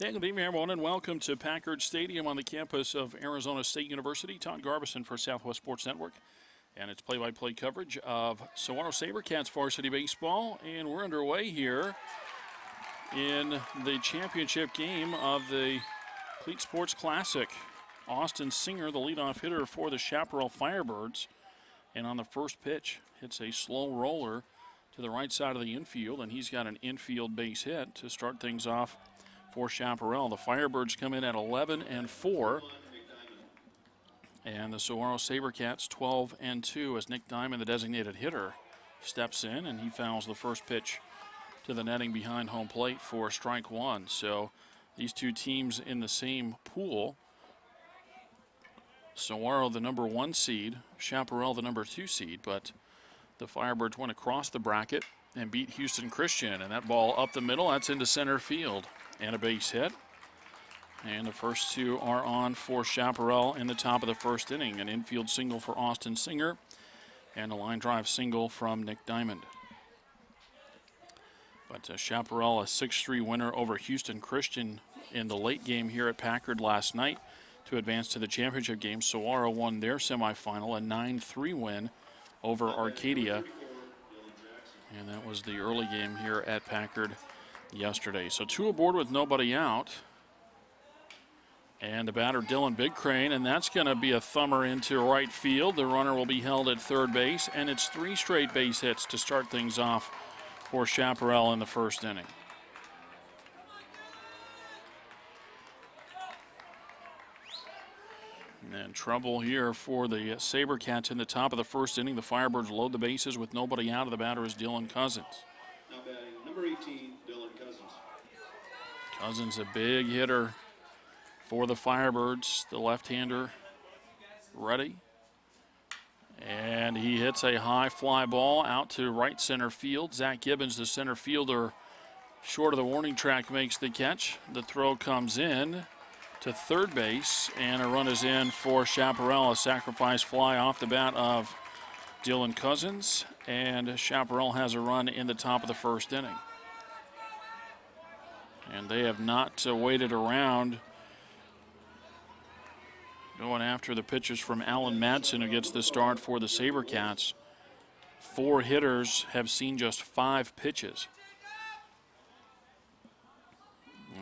Hey, good evening, everyone, and welcome to Packard Stadium on the campus of Arizona State University. Todd Garbison for Southwest Sports Network, and it's play-by-play coverage of Saguaro SaberCats varsity baseball, and we're underway here in the championship game of the Cleats Sports Classic. Austin Singer, the leadoff hitter for the Chaparral Firebirds, and on the first pitch, hits a slow roller to the right side of the infield, and he's got an infield base hit to start things off for Chaparral. The Firebirds come in at 11-4, and the Saguaro SaberCats 12-2 as Nick Diamond, the designated hitter, steps in, and he fouls the first pitch to the netting behind home plate for strike one. So these two teams in the same pool. Saguaro the number 1 seed, Chaparral the number 2 seed, but the Firebirds went across the bracket and beat Houston Christian, and that ball up the middle, that's into center field. And a base hit. And the first two are on for Chaparral in the top of the first inning. An infield single for Austin Singer and a line drive single from Nick Diamond. But Chaparral, a 6-3 winner over Houston Christian in the late game here at Packard last night to advance to the championship game. Saguaro won their semifinal, a 9-3 win over Arcadia. And that was the early game here at Packard yesterday. So 2 aboard with nobody out. And the batter, Dylan Big Crane, and that's going to be a thumber into right field. The runner will be held at third base, and it's 3 straight base hits to start things off for Chaparral in the first inning. And trouble here for the SaberCats in the top of the first inning. The Firebirds load the bases with nobody out. Of the batter is Dylan Cousins. Now batting number 18, Dylan Cousins. Cousins, a big hitter for the Firebirds. The left-hander ready. And he hits a high fly ball out to right center field. Zach Gibbons, the center fielder, short of the warning track, makes the catch. The throw comes in to third base, and a run is in for Chaparral. A sacrifice fly off the bat of Dylan Cousins, and Chaparral has a run in the top of the first inning. And they have not waited around, going after the pitches from Alan Madsen, who gets the start for the SaberCats. 4 hitters have seen just 5 pitches.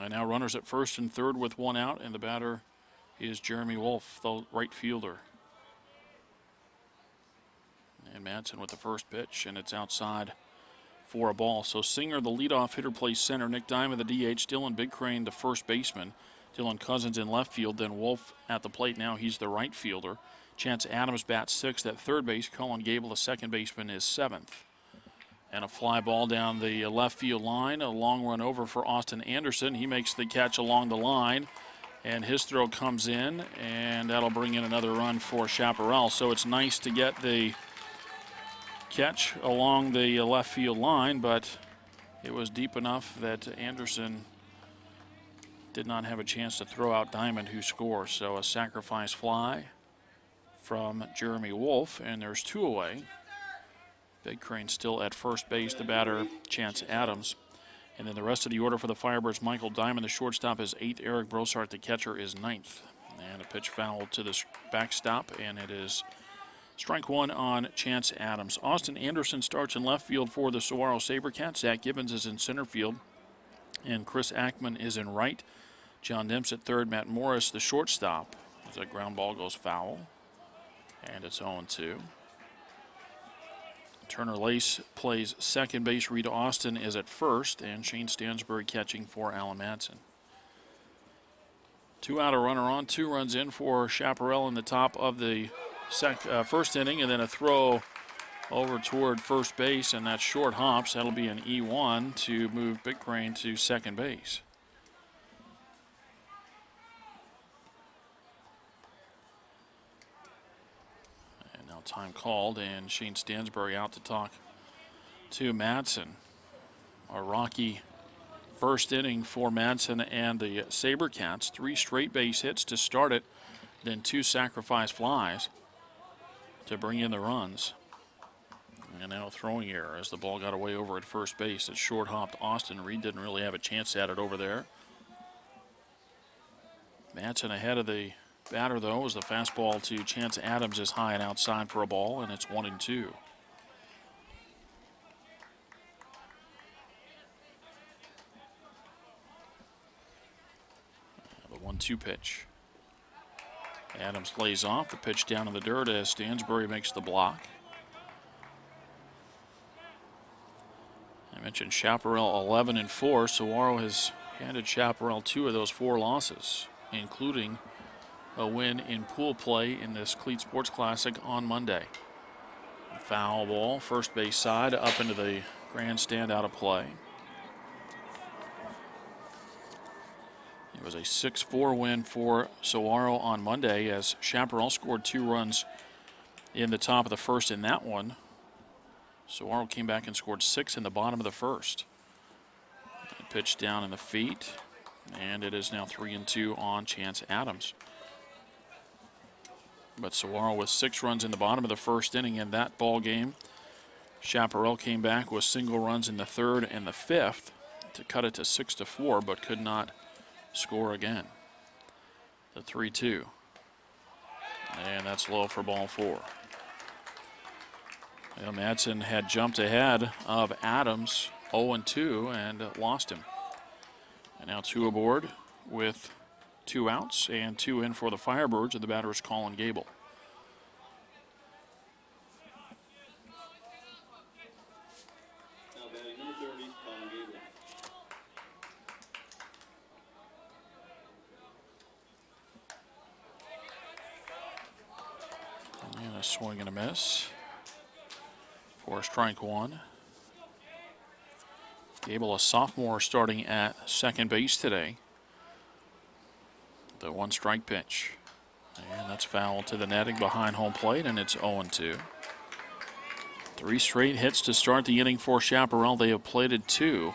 And now runners at first and third with 1 out, and the batter is Jeremy Wolf, the right fielder. And Madsen with the first pitch, and it's outside for a ball. So Singer, the leadoff hitter, plays center. Nick Diamond, the DH. Dylan Big Crane, the first baseman. Dylan Cousins in left field. Then Wolf at the plate. Now he's the right fielder. Chance Adams bats 6th at third base. Colin Gable, the second baseman, is 7th. And a fly ball down the left field line. A long run over for Austin Anderson. He makes the catch along the line, and his throw comes in, and that'll bring in another run for Chaparral. So it's nice to get the catch along the left field line, but it was deep enough that Anderson did not have a chance to throw out Diamond, who scores. So a sacrifice fly from Jeremy Wolf, and there's 2 away. Big Crane still at first base, the batter Chance Adams. And then the rest of the order for the Firebirds, Michael Diamond, the shortstop, is 8th. Eric Brossart, the catcher, is 9th. And a pitch foul to the backstop, and it is strike 1 on Chance Adams. Austin Anderson starts in left field for the Saguaro SaberCats. Zach Gibbons is in center field, and Chris Ackman is in right. John Demps at third. Matt Morris, the shortstop, as that ground ball goes foul, and it's 0-2. Turner Lace plays second base. Rita Austin is at first, and Shane Stansbury catching for Alan Madsen. 2 out, a runner on, 2 runs in for Chaparral in the top of the first inning, and then a throw over toward first base, and that short hops. That'll be an E1 to move Big Crane to second base. Time called, and Shane Stansbury out to talk to Madsen. A rocky first inning for Madsen and the SaberCats. 3 straight base hits to start it, then 2 sacrifice flies to bring in the runs. And now a throwing error as the ball got away over at first base. It short hopped Austin. Reed didn't really have a chance at it over there. Madsen ahead of the batter, though, as the fastball to Chance Adams is high and outside for a ball, and it's 1-2. The 1-2 pitch. Adams lays off the pitch down in the dirt as Stansbury makes the block. I mentioned Chaparral 11-4. Saguaro has handed Chaparral 2 of those 4 losses, including a win in pool play in this Cleats Sports Classic on Monday. Foul ball, first base side, up into the grandstand, out of play. It was a 6-4 win for Saguaro on Monday as Chaparral scored 2 runs in the top of the first in that one. Saguaro came back and scored 6 in the bottom of the first. Pitch down in the feet, and it is now 3-2 on Chance Adams. But Saguaro with 6 runs in the bottom of the first inning in that ball game. Chaparral came back with single runs in the third and the fifth to cut it to 6-4, but could not score again. The 3-2. And that's low for ball 4. Well, Madsen had jumped ahead of Adams 0-2 and lost him. And now 2 aboard with 2 outs and 2 in for the Firebirds, and the batter is Colin Gable. Now batting number 30, Colin Gable. And a swing and a miss for strike 1. Gable, a sophomore, starting at second base today. The 1-strike pitch. And that's foul to the netting behind home plate, and it's 0-2. 3 straight hits to start the inning for Chaparral. They have plated 2.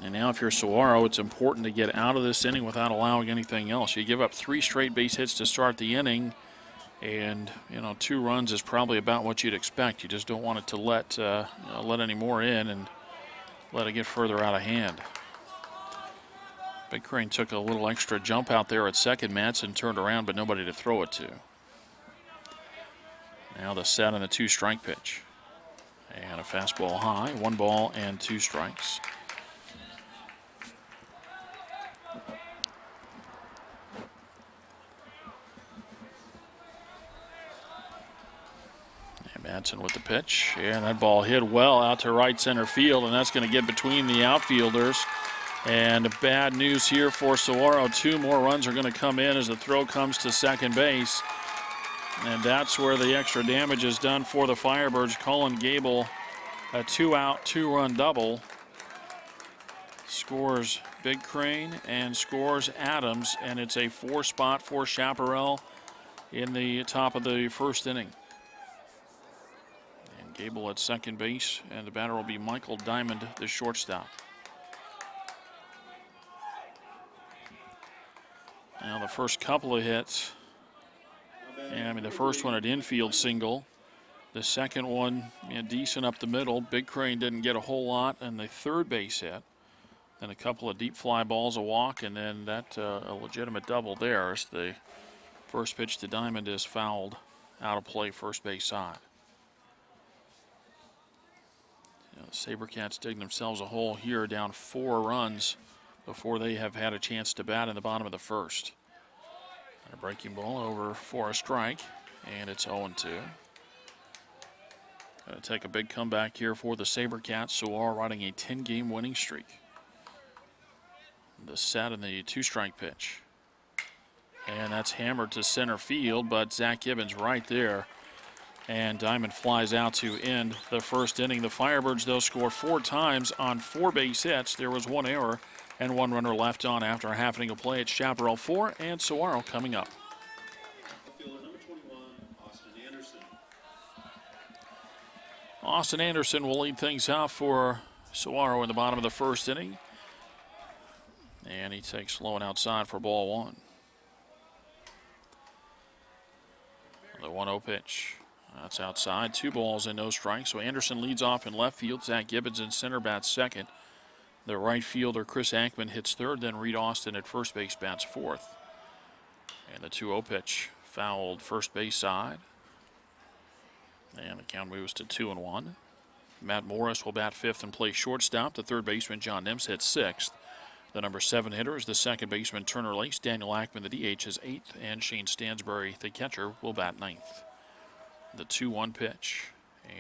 And now if you're Saguaro, it's important to get out of this inning without allowing anything else. You give up 3 straight base hits to start the inning, and 2 runs is probably about what you'd expect. You just don't want it to let any more in and let it get further out of hand. Big Crane took a little extra jump out there at second. Madsen turned around, but nobody to throw it to. Now the set on the 2-strike pitch. And a fastball high, 1 ball and 2 strikes. And Madsen with the pitch. And that ball hit well out to right center field, and that's going to get between the outfielders. And bad news here for Saguaro. 2 more runs are going to come in as the throw comes to second base. And that's where the extra damage is done for the Firebirds. Colin Gable, a 2-out, 2-run double. Scores Big Crane and scores Adams, and it's a 4 spot for Chaparral in the top of the first inning. And Gable at second base, and the batter will be Michael Diamond, the shortstop. Now the first couple of hits, and the first one at infield single. The second one, decent up the middle. Big Crane didn't get a whole lot, and the third base hit. Then a couple of deep fly balls, a walk, and then that a legitimate double there as the first pitch to Diamond is fouled out of play, first base side. The SaberCats digging themselves a hole here, down 4 runs before they have had a chance to bat in the bottom of the first. And a breaking ball over for a strike, and it's 0-2. Going to take a big comeback here for the SaberCats, so are riding a 10-game winning streak. The set and the 2-strike pitch. And that's hammered to center field, but Zach Gibbons right there. And Diamond flies out to end the first inning. The Firebirds, though, score 4 times on 4 base hits. There was 1 error and 1 runner left on after a half inning of play. It's Chaparral 4 and Saguaro coming up. Fielder number 21, Austin Anderson. Austin Anderson will lead things off for Saguaro in the bottom of the first inning. And he takes low and outside for ball 1. The 1-0 pitch. That's outside. 2 balls and no strikes. So Anderson leads off in left field. Zach Gibbons in center, bats second. The right fielder, Chris Ackman, hits third. Then Reed Austin at first base bats fourth. And the 2-0 pitch fouled first base side. And the count moves to 2-1. Matt Morris will bat fifth and play shortstop. The third baseman, John Nims, hits sixth. The number 7 hitter is the second baseman, Turner Lace. Daniel Ackman, the DH, is eighth. And Shane Stansbury, the catcher, will bat ninth. The 2-1 pitch.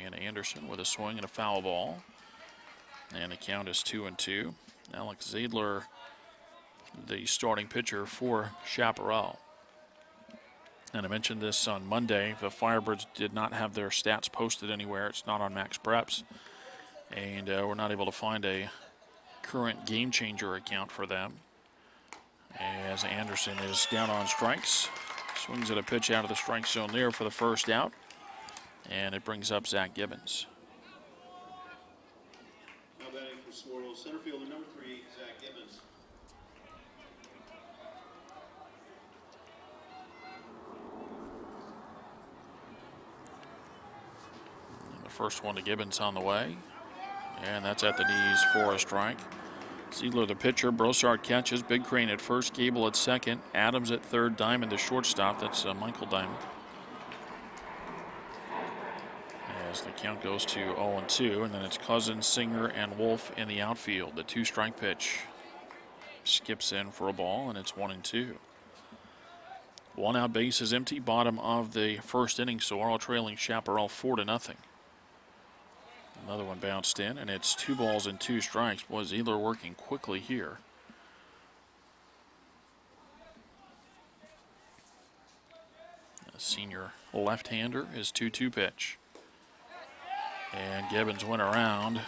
And Anderson with a swing and a foul ball. And the count is 2-2. Alex Zadler, the starting pitcher for Chaparral. And I mentioned this on Monday. The Firebirds did not have their stats posted anywhere. It's not on Max Preps. And we're not able to find a current game changer account for them. As Anderson is down on strikes. Swings at a pitch out of the strike zone there for the first out. And it brings up Zach Gibbons. Now batting for Saguaro, center fielder number 3, Zach Gibbons. And the first one to Gibbons on the way. And that's at the knees for a strike. Ziegler the pitcher, Brossard catches, Big Crane at first, Gable at second, Adams at third, Diamond the shortstop. That's Michael Diamond. As the count goes to 0-2, and then it's Cousins, Singer, and Wolf in the outfield. The 2-strike pitch skips in for a ball, and it's 1-2. One out, base is empty, bottom of the first inning, so we're all trailing Chaparral 4-0. Another one bounced in, and it's 2 balls and 2 strikes. Boy, Ziegler working quickly here. A senior left-hander, his 2-2 pitch. And Gibbons went around.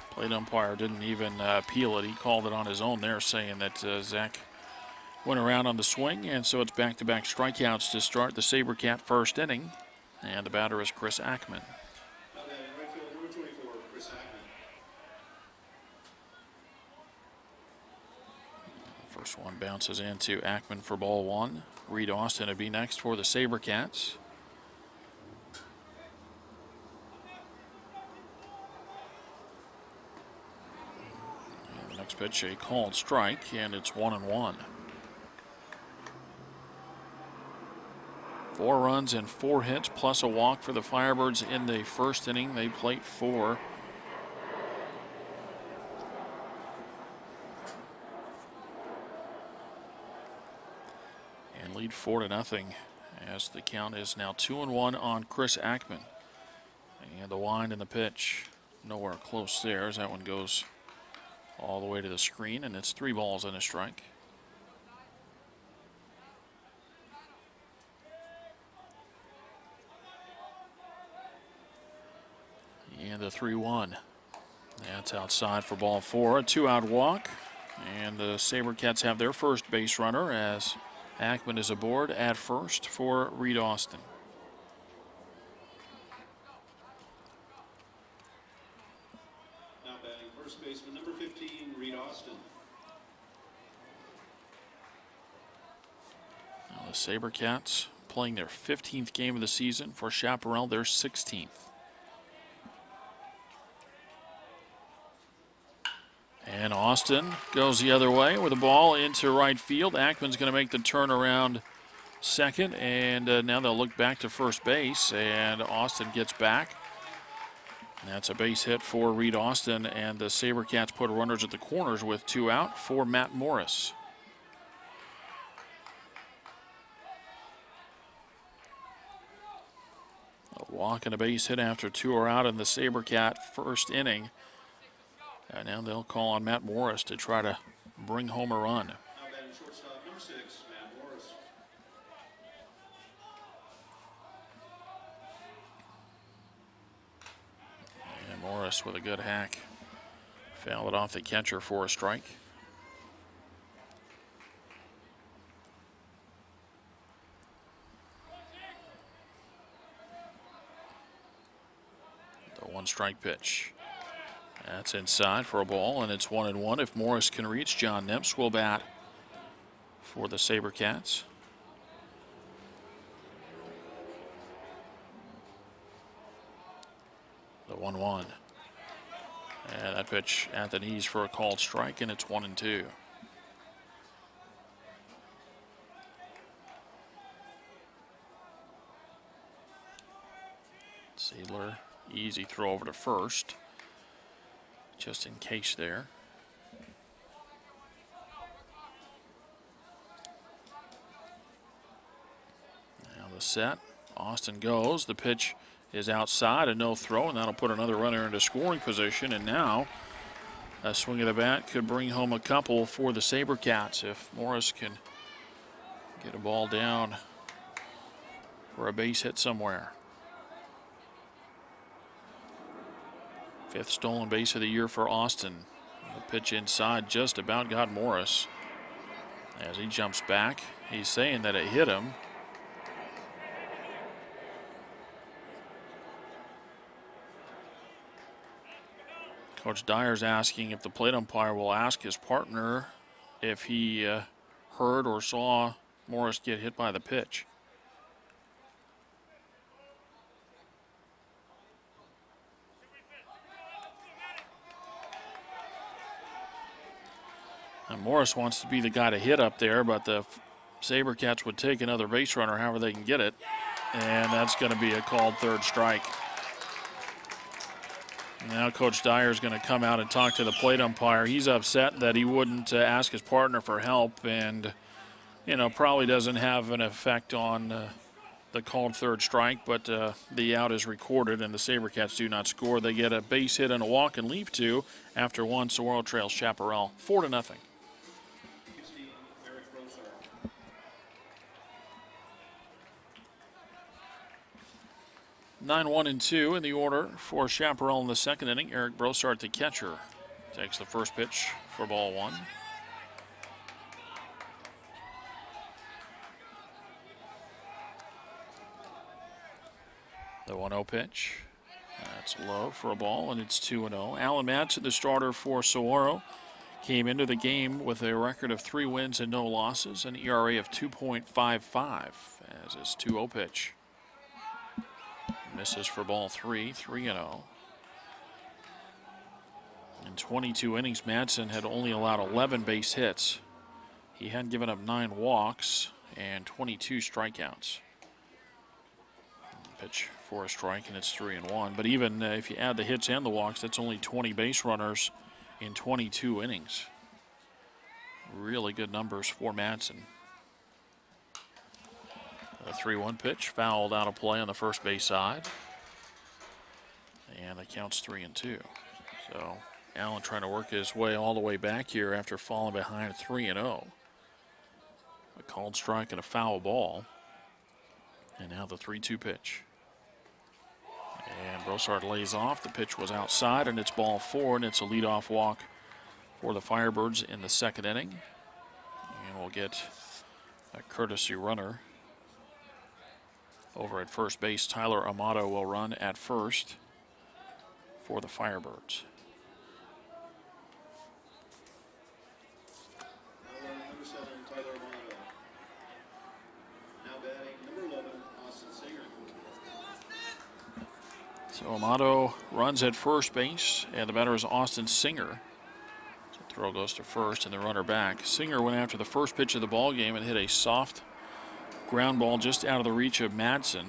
Plate umpire didn't even appeal it. He called it on his own there, saying that Zach went around on the swing. And so it's back-to-back strikeouts to start the SaberCat first inning. And the batter is Chris Ackman. Now batting right field number 24, Chris Ackman. First one bounces into Ackman for ball 1. Reed Austin will be next for the SaberCats. And the next pitch, a called strike, and it's 1-1. 4 runs and 4 hits, plus a walk for the Firebirds in the first inning. They plate 4. And lead 4-0 as the count is now 2-1 on Chris Ackman. And the wind and the pitch nowhere close there as that one goes all the way to the screen, and it's 3 balls and a strike. And the 3-1. That's outside for ball 4. A 2-out walk. And the SaberCats have their first base runner as Ackman is aboard at first for Reed Austin. Now batting first baseman number 15, Reed Austin. Now the SaberCats playing their 15th game of the season. For Chaparral, their 16th. And Austin goes the other way with a ball into right field. Ackman's going to make the turnaround second, and now they'll look back to first base, and Austin gets back. And that's a base hit for Reed Austin, and the SaberCats put runners at the corners with 2 out for Matt Morris. A walk and a base hit after 2 are out in the SaberCat first inning. And now they'll call on Matt Morris to try to bring home a run. Now batting shortstop number 6, Matt Morris. And Morris with a good hack. Fouled it off the catcher for a strike. The 1-strike pitch. That's inside for a ball, and it's 1-1. If Morris can reach, John Nips will bat for the SaberCats. The 1-1. And that pitch at the knees for a called strike, and it's 1-2. Seidler, easy throw over to first, just in case there. Now the set. Austin goes. The pitch is outside, a no throw, and that'll put another runner into scoring position. And now a swing of the bat could bring home a couple for the SaberCats if Morris can get a ball down for a base hit somewhere. 5th stolen base of the year for Austin. The pitch inside just about got Morris. As he jumps back, he's saying that it hit him. Coach Dyer's asking if the plate umpire will ask his partner if he heard or saw Morris get hit by the pitch. And Morris wants to be the guy to hit up there, but the SaberCats would take another base runner however they can get it. And that's going to be a called third strike. Now Coach Dyer is going to come out and talk to the plate umpire. He's upset that he wouldn't ask his partner for help, and probably doesn't have an effect on the called third strike, but the out is recorded and the SaberCats do not score. They get a base hit and a walk and leave two after one. Saguaro trails Chaparral 4-0. 9-1-2 in the order for Chaparral in the second inning. Eric Brossart, the catcher, takes the first pitch for ball one. The 1-0 pitch. That's low for a ball, and it's 2-0. Alan Madsen, the starter for Saguaro, came into the game with a record of 3 wins and no losses, an ERA of 2.55 as his 2-0 pitch. Misses for ball 3, 3-0. In 22 innings, Madsen had only allowed 11 base hits. He had given up 9 walks and 22 strikeouts. Pitch for a strike, and it's 3-1. But even if you add the hits and the walks, that's only 20 base runners in 22 innings. Really good numbers for Madsen. A 3-1 pitch, fouled out of play on the first base side. And it counts 3-2. So Allen trying to work his way all the way back here after falling behind 3-0. A called strike and a foul ball. And now the 3-2 pitch. And Brossart lays off. The pitch was outside, and it's ball 4, and it's a leadoff walk for the Firebirds in the second inning. And we'll get a courtesy runner over at first base. Tyler Amato will run at first for the Firebirds. Number 7, Tyler Amato. Now batting number 11, Austin Singer. So Amato runs at first base, and the batter is Austin Singer. So throw goes to first, and the runner back. Singer went after the first pitch of the ball game and hit a soft ground ball just out of the reach of Madsen.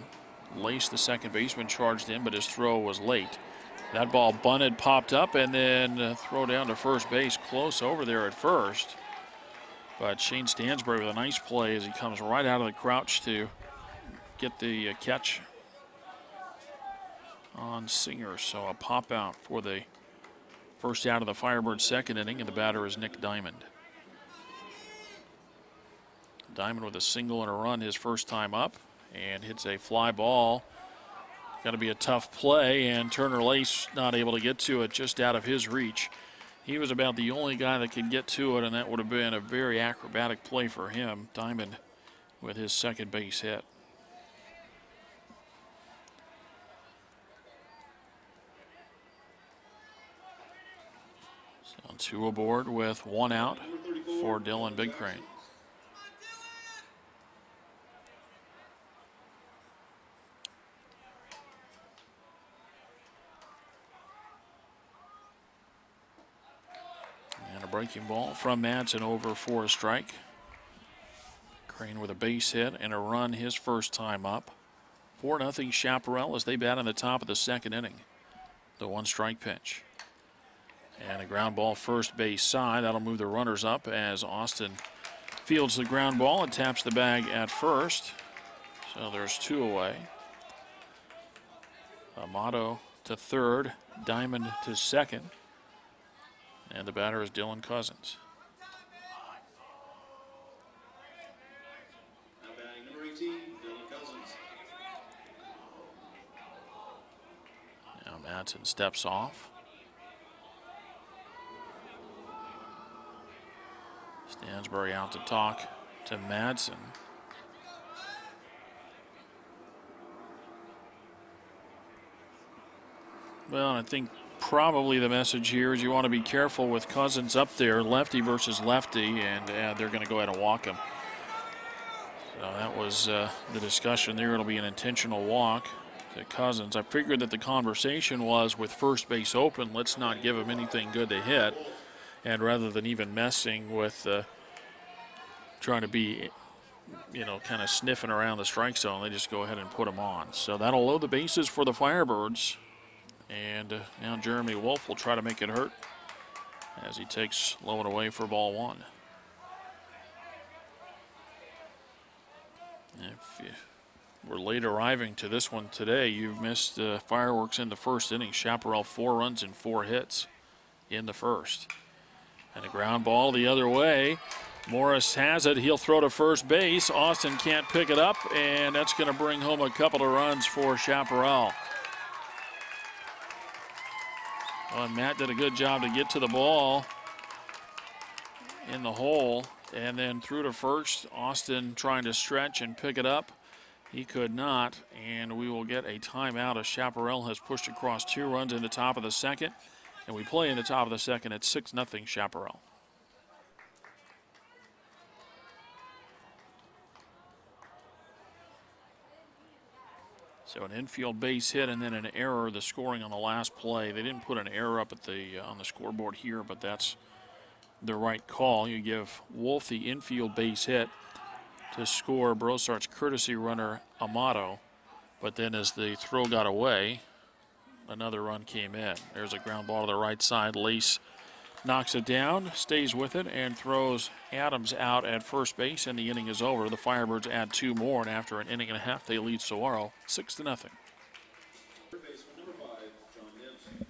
Lace, the second baseman, charged in, but his throw was late. That ball bunted, popped up, and then throw down to first base, close over there at first. But Shane Stansbury with a nice play as he comes right out of the crouch to get the catch on Singer. So a pop out for the first out of the Firebirds' second inning, and the batter is Nick Diamond. Diamond with a single and a run his first time up, and hits a fly ball. Got to be a tough play, and Turner Lace not able to get to it, just out of his reach. He was about the only guy that could get to it, and that would have been a very acrobatic play for him. Diamond with his second base hit. So 2 aboard with 1 out for Dylan Big Crane. breaking ball from Madsen over for a strike. Crane with a base hit and a run his first time up. 4-0 Chaparral as they bat in the top of the second inning. The 1-strike pitch. And a ground ball first base side. That'll move the runners up as Austin fields the ground ball and taps the bag at first. So there's 2 away. Amato to third, Diamond to second. And the batter is Dylan Cousins. Now batting number 18, Dylan Cousins. Now Madsen steps off. Stansbury out to talk to Madsen. Well, I think probably the message here is you want to be careful with Cousins up there, lefty versus lefty, and they're going to go ahead and walk him. So that was the discussion there. It'll be an intentional walk to Cousins. I figured that the conversation was with first base open, let's not give him anything good to hit. And rather than even messing with trying to be, kind of sniffing around the strike zone, they just go ahead and put him on. So that'll load the bases for the Firebirds. And now Jeremy Wolf will try to make it hurt as he takes low and away for ball 1. If you were late arriving to this one today, you've missed fireworks in the first inning. Chaparral 4 runs and 4 hits in the first. And a ground ball the other way. Morris has it. He'll throw to first base. Austin can't pick it up, and that's going to bring home a couple of runs for Chaparral. Well, Matt did a good job to get to the ball in the hole, and then through to first. Austin trying to stretch and pick it up. He could not, and we will get a timeout as Chaparral has pushed across 2 runs in the top of the second. And we play in the top of the second at 6-0 Chaparral. So an infield base hit and then an error, the scoring on the last play. They didn't put an error up at the on the scoreboard here, but that's the right call. You give Wolf the infield base hit to score Brossart's courtesy runner Amato, but then as the throw got away, another run came in. There's a ground ball to the right side. Lace knocks it down, stays with it, and throws Adams out at first base, and the inning is over. The Firebirds add 2 more, and after an inning and a half, they lead Saguaro 6-0. Third baseman number 5, John Nims.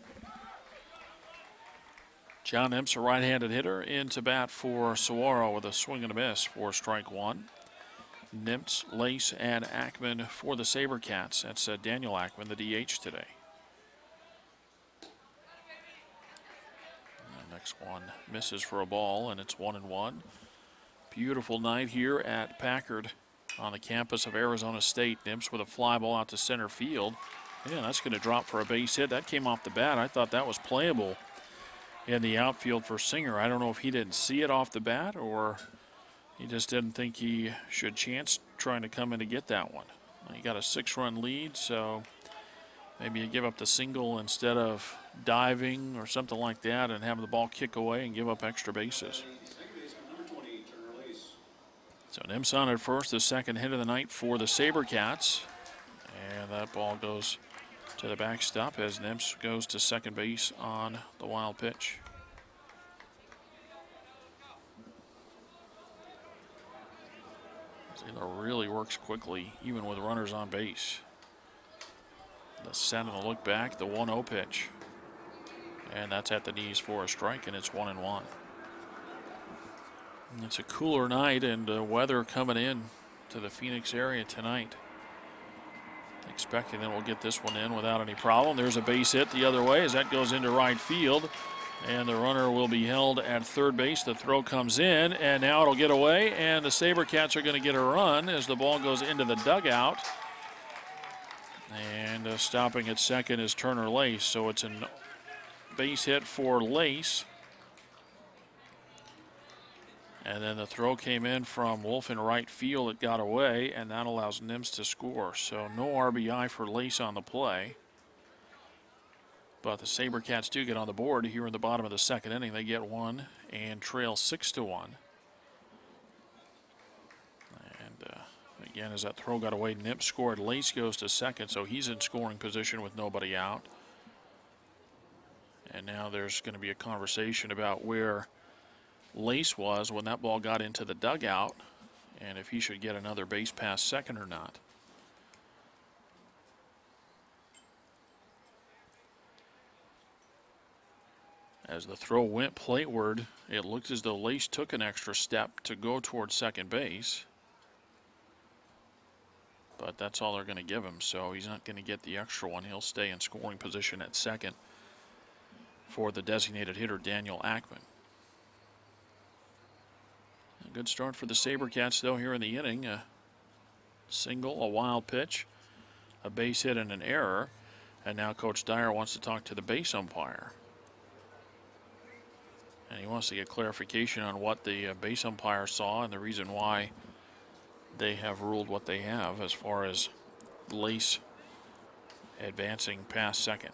John Nims, a right-handed hitter, into bat for Saguaro with a swing and a miss for strike 1. Nims, Lace, and Ackman for the SaberCats. That's Daniel Ackman, the DH today. Next one misses for a ball, and it's 1-1. Beautiful night here at Packard on the campus of Arizona State. Nims with a fly ball out to center field. Yeah, that's going to drop for a base hit. That came off the bat. I thought that was playable in the outfield for Singer. I don't know if he didn't see it off the bat or he just didn't think he should chance trying to come in to get that one. He got a 6-run lead, so maybe you give up the single instead of diving or something like that and having the ball kick away and give up extra bases. So Nims on at first, the second hit of the night for the SaberCats. And that ball goes to the backstop as Nims goes to second base on the wild pitch. Taylor really works quickly, even with runners on base. The set and the look back, the 1-0 pitch. And that's at the knees for a strike, and it's 1-1. It's a cooler night, and weather coming in to the Phoenix area tonight. Expecting that we'll get this one in without any problem. There's a base hit the other way as that goes into right field. And the runner will be held at third base. The throw comes in, and now it'll get away, and the SaberCats are going to get a run as the ball goes into the dugout. And stopping at second is Turner Lace, so it's a base hit for Lace. And then the throw came in from Wolf in right field. It got away, and that allows Nims to score. So no RBI for Lace on the play. But the SaberCats do get on the board here in the bottom of the second inning. They get one and trail 6-1. And again, as that throw got away, Nip scored. Lace goes to second, so he's in scoring position with nobody out. And now there's going to be a conversation about where Lace was when that ball got into the dugout and if he should get another base pass second or not. As the throw went plateward, it looked as though Lace took an extra step to go towards second base. But that's all they're going to give him, so he's not going to get the extra one. He'll stay in scoring position at second for the designated hitter, Daniel Ackman. A good start for the SaberCats, though, here in the inning. A single, a wild pitch, a base hit, and an error. And now Coach Dyer wants to talk to the base umpire. And he wants to get clarification on what the base umpire saw and the reason why they have ruled what they have as far as Lace advancing past second.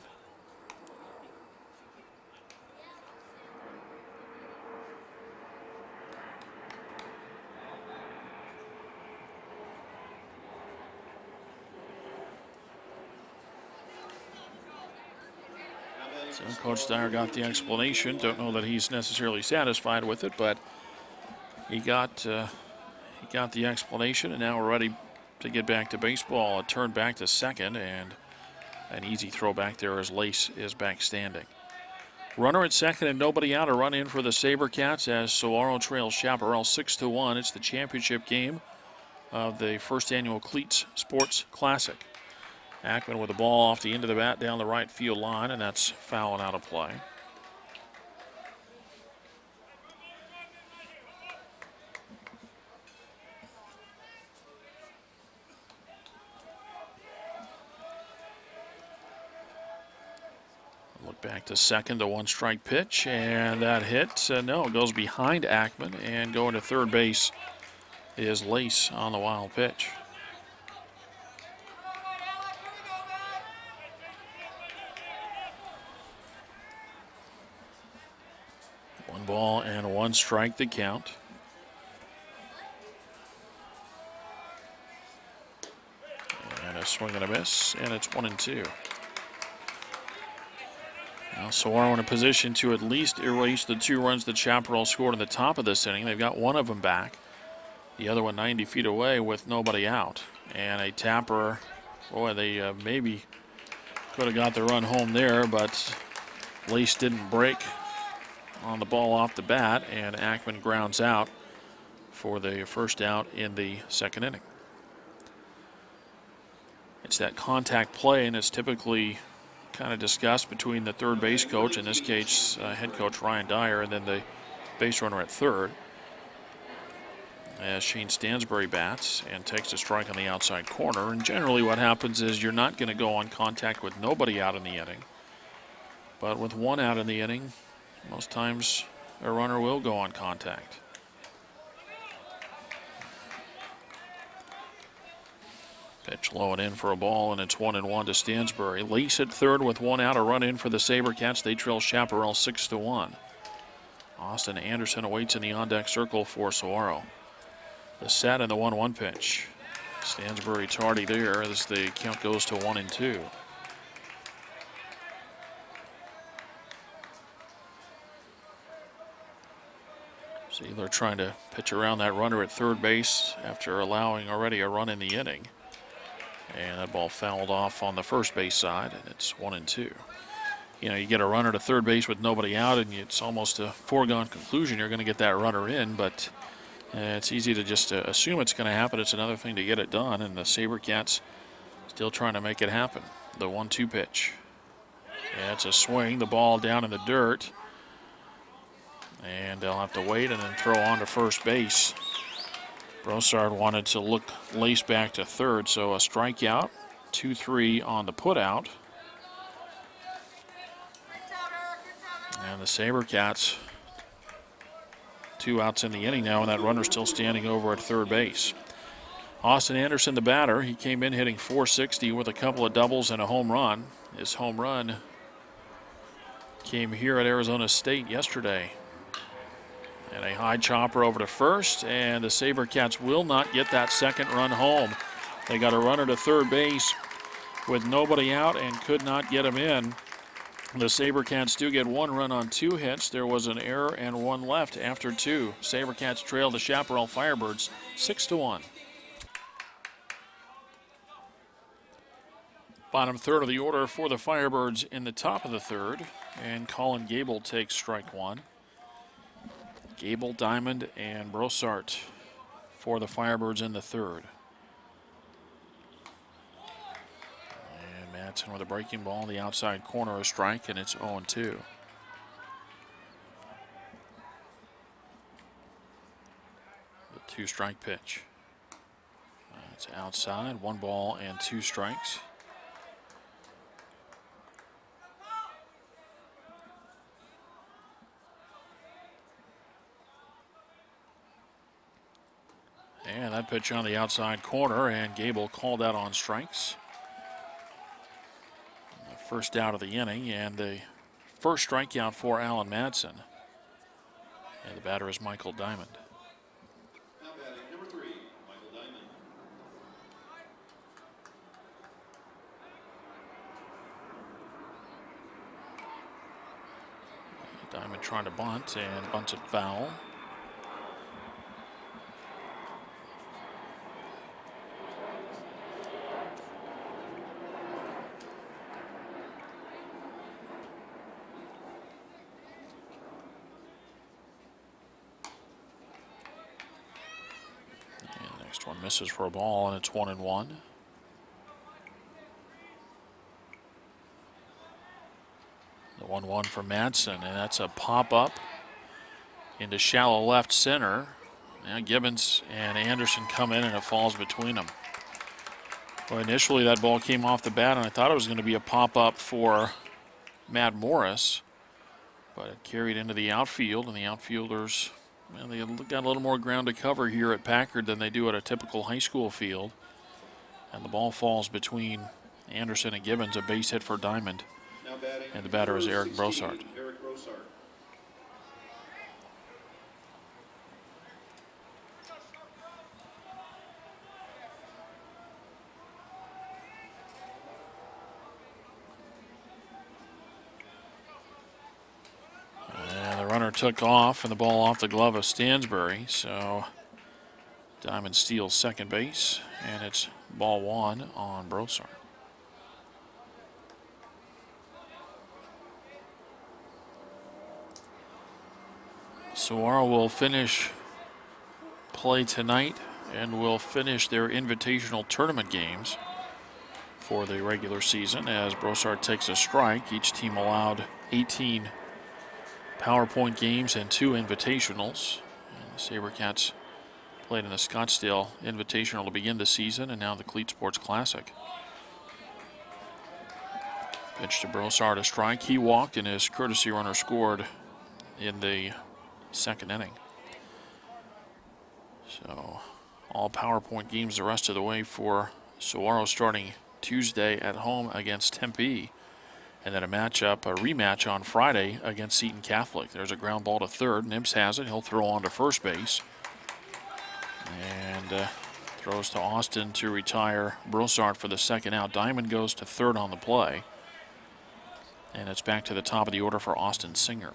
So Coach Dyer got the explanation. Don't know that he's necessarily satisfied with it, but he got the explanation, and now we're ready to get back to baseball. A turn back to second, and an easy throw back there as Lace is back standing. Runner at second and nobody out. A run in for the SaberCats as Saguaro trails Chaparral 6-1. It's the championship game of the first annual Cleats Sports Classic. Ackman with the ball off the end of the bat down the right field line, and that's foul and out of play. Look back to second, the one-strike pitch, and that hit. No, it goes behind Ackman, and going to third base is Lace on the wild pitch. One ball and one strike to count. And a swing and a miss, and it's 1-2. Now Saguaro in a position to at least erase the 2 runs that Chaparral scored in the top of this inning. They've got one of them back. The other one 90 feet away with nobody out. And a tapper, boy, they maybe could have got the run home there, but Lace didn't break on the ball off the bat, and Ackman grounds out for the first out in the second inning. It's that contact play, and it's typically kind of discussed between the third base coach, in this case head coach Ryan Dyer, and then the base runner at third, as Shane Stansbury bats and takes a strike on the outside corner. And generally what happens is you're not going to go on contact with nobody out in the inning, but with one out in the inning, most times a runner will go on contact. Pitch low and in for a ball, and it's 1-1 to Stansbury. Lace at third with one out, a run in for the SaberCats. They trail Chaparral 6-1. Austin Anderson awaits in the on-deck circle for Saguaro. The set and the 1-1 pitch. Stansbury tardy there as the count goes to 1-2. Sealer trying to pitch around that runner at third base after allowing already a run in the inning. And that ball fouled off on the first base side, and it's 1-2. You know, you get a runner to third base with nobody out, and it's almost a foregone conclusion you're going to get that runner in, but it's easy to just assume it's going to happen. It's another thing to get it done, and the SaberCats still trying to make it happen. The 1-2 pitch. Yeah, it's a swing. The ball down in the dirt. And they'll have to wait and then throw on to first base. Brossard wanted to look Lace back to third, so a strikeout, 2-3 on the putout. And the SaberCats, 2 outs in the inning now, and that runner still standing over at third base. Austin Anderson, the batter, he came in hitting .460 with a couple of doubles and a home run. His home run came here at Arizona State yesterday. And a high chopper over to first, and the SaberCats will not get that second run home. They got a runner to third base with nobody out and could not get him in. The SaberCats do get one run on 2 hits. There was an error and one left after 2. SaberCats trail the Chaparral Firebirds 6-1. Bottom third of the order for the Firebirds in the top of the third, and Colin Gable takes strike 1. Gable, Diamond, and Brossart for the Firebirds in the third. And Madsen with a breaking ball, the outside corner, a strike, and it's 0-2. The 2-strike pitch. It's outside, 1 ball and 2 strikes. And that pitch on the outside corner, and Gable called out on strikes. The first out of the inning, and the first strikeout for Alan Madsen. And the batter is Michael Diamond. Now batting number 3, Michael Diamond. Diamond trying to bunt, and bunts it foul. Next one misses for a ball, and it's 1-1. The 1-1 for Madsen, and that's a pop-up into shallow left center. Now Gibbons and Anderson come in, and it falls between them. Well, initially that ball came off the bat, and I thought it was going to be a pop-up for Matt Morris, but it carried into the outfield, and the outfielders, well, they got a little more ground to cover here at Packard than they do at a typical high school field. And the ball falls between Anderson and Gibbons, a base hit for Diamond. And the batter is Eric Brossart. And the runner took off, and the ball off the glove of Stansbury. So Diamond steals second base, and it's ball 1 on Brossart. Saguaro will finish play tonight and will finish their invitational tournament games for the regular season as Brossart takes a strike. Each team allowed 18 PowerPoint games and 2 invitationals. And the SaberCats played in the Scottsdale Invitational to begin the season, and now the Cleats Sports Classic. Pitch to Brossart, a strike. He walked, and his courtesy runner scored in the second inning. So all PowerPoint games the rest of the way for Saguaro, starting Tuesday at home against Tempe, and then a rematch on Friday against Seton Catholic. There's a ground ball to third. Nibs has it. He'll throw on to first base, and throws to Austin to retire Brossart for the second out. Diamond goes to third on the play, and it's back to the top of the order for Austin Singer.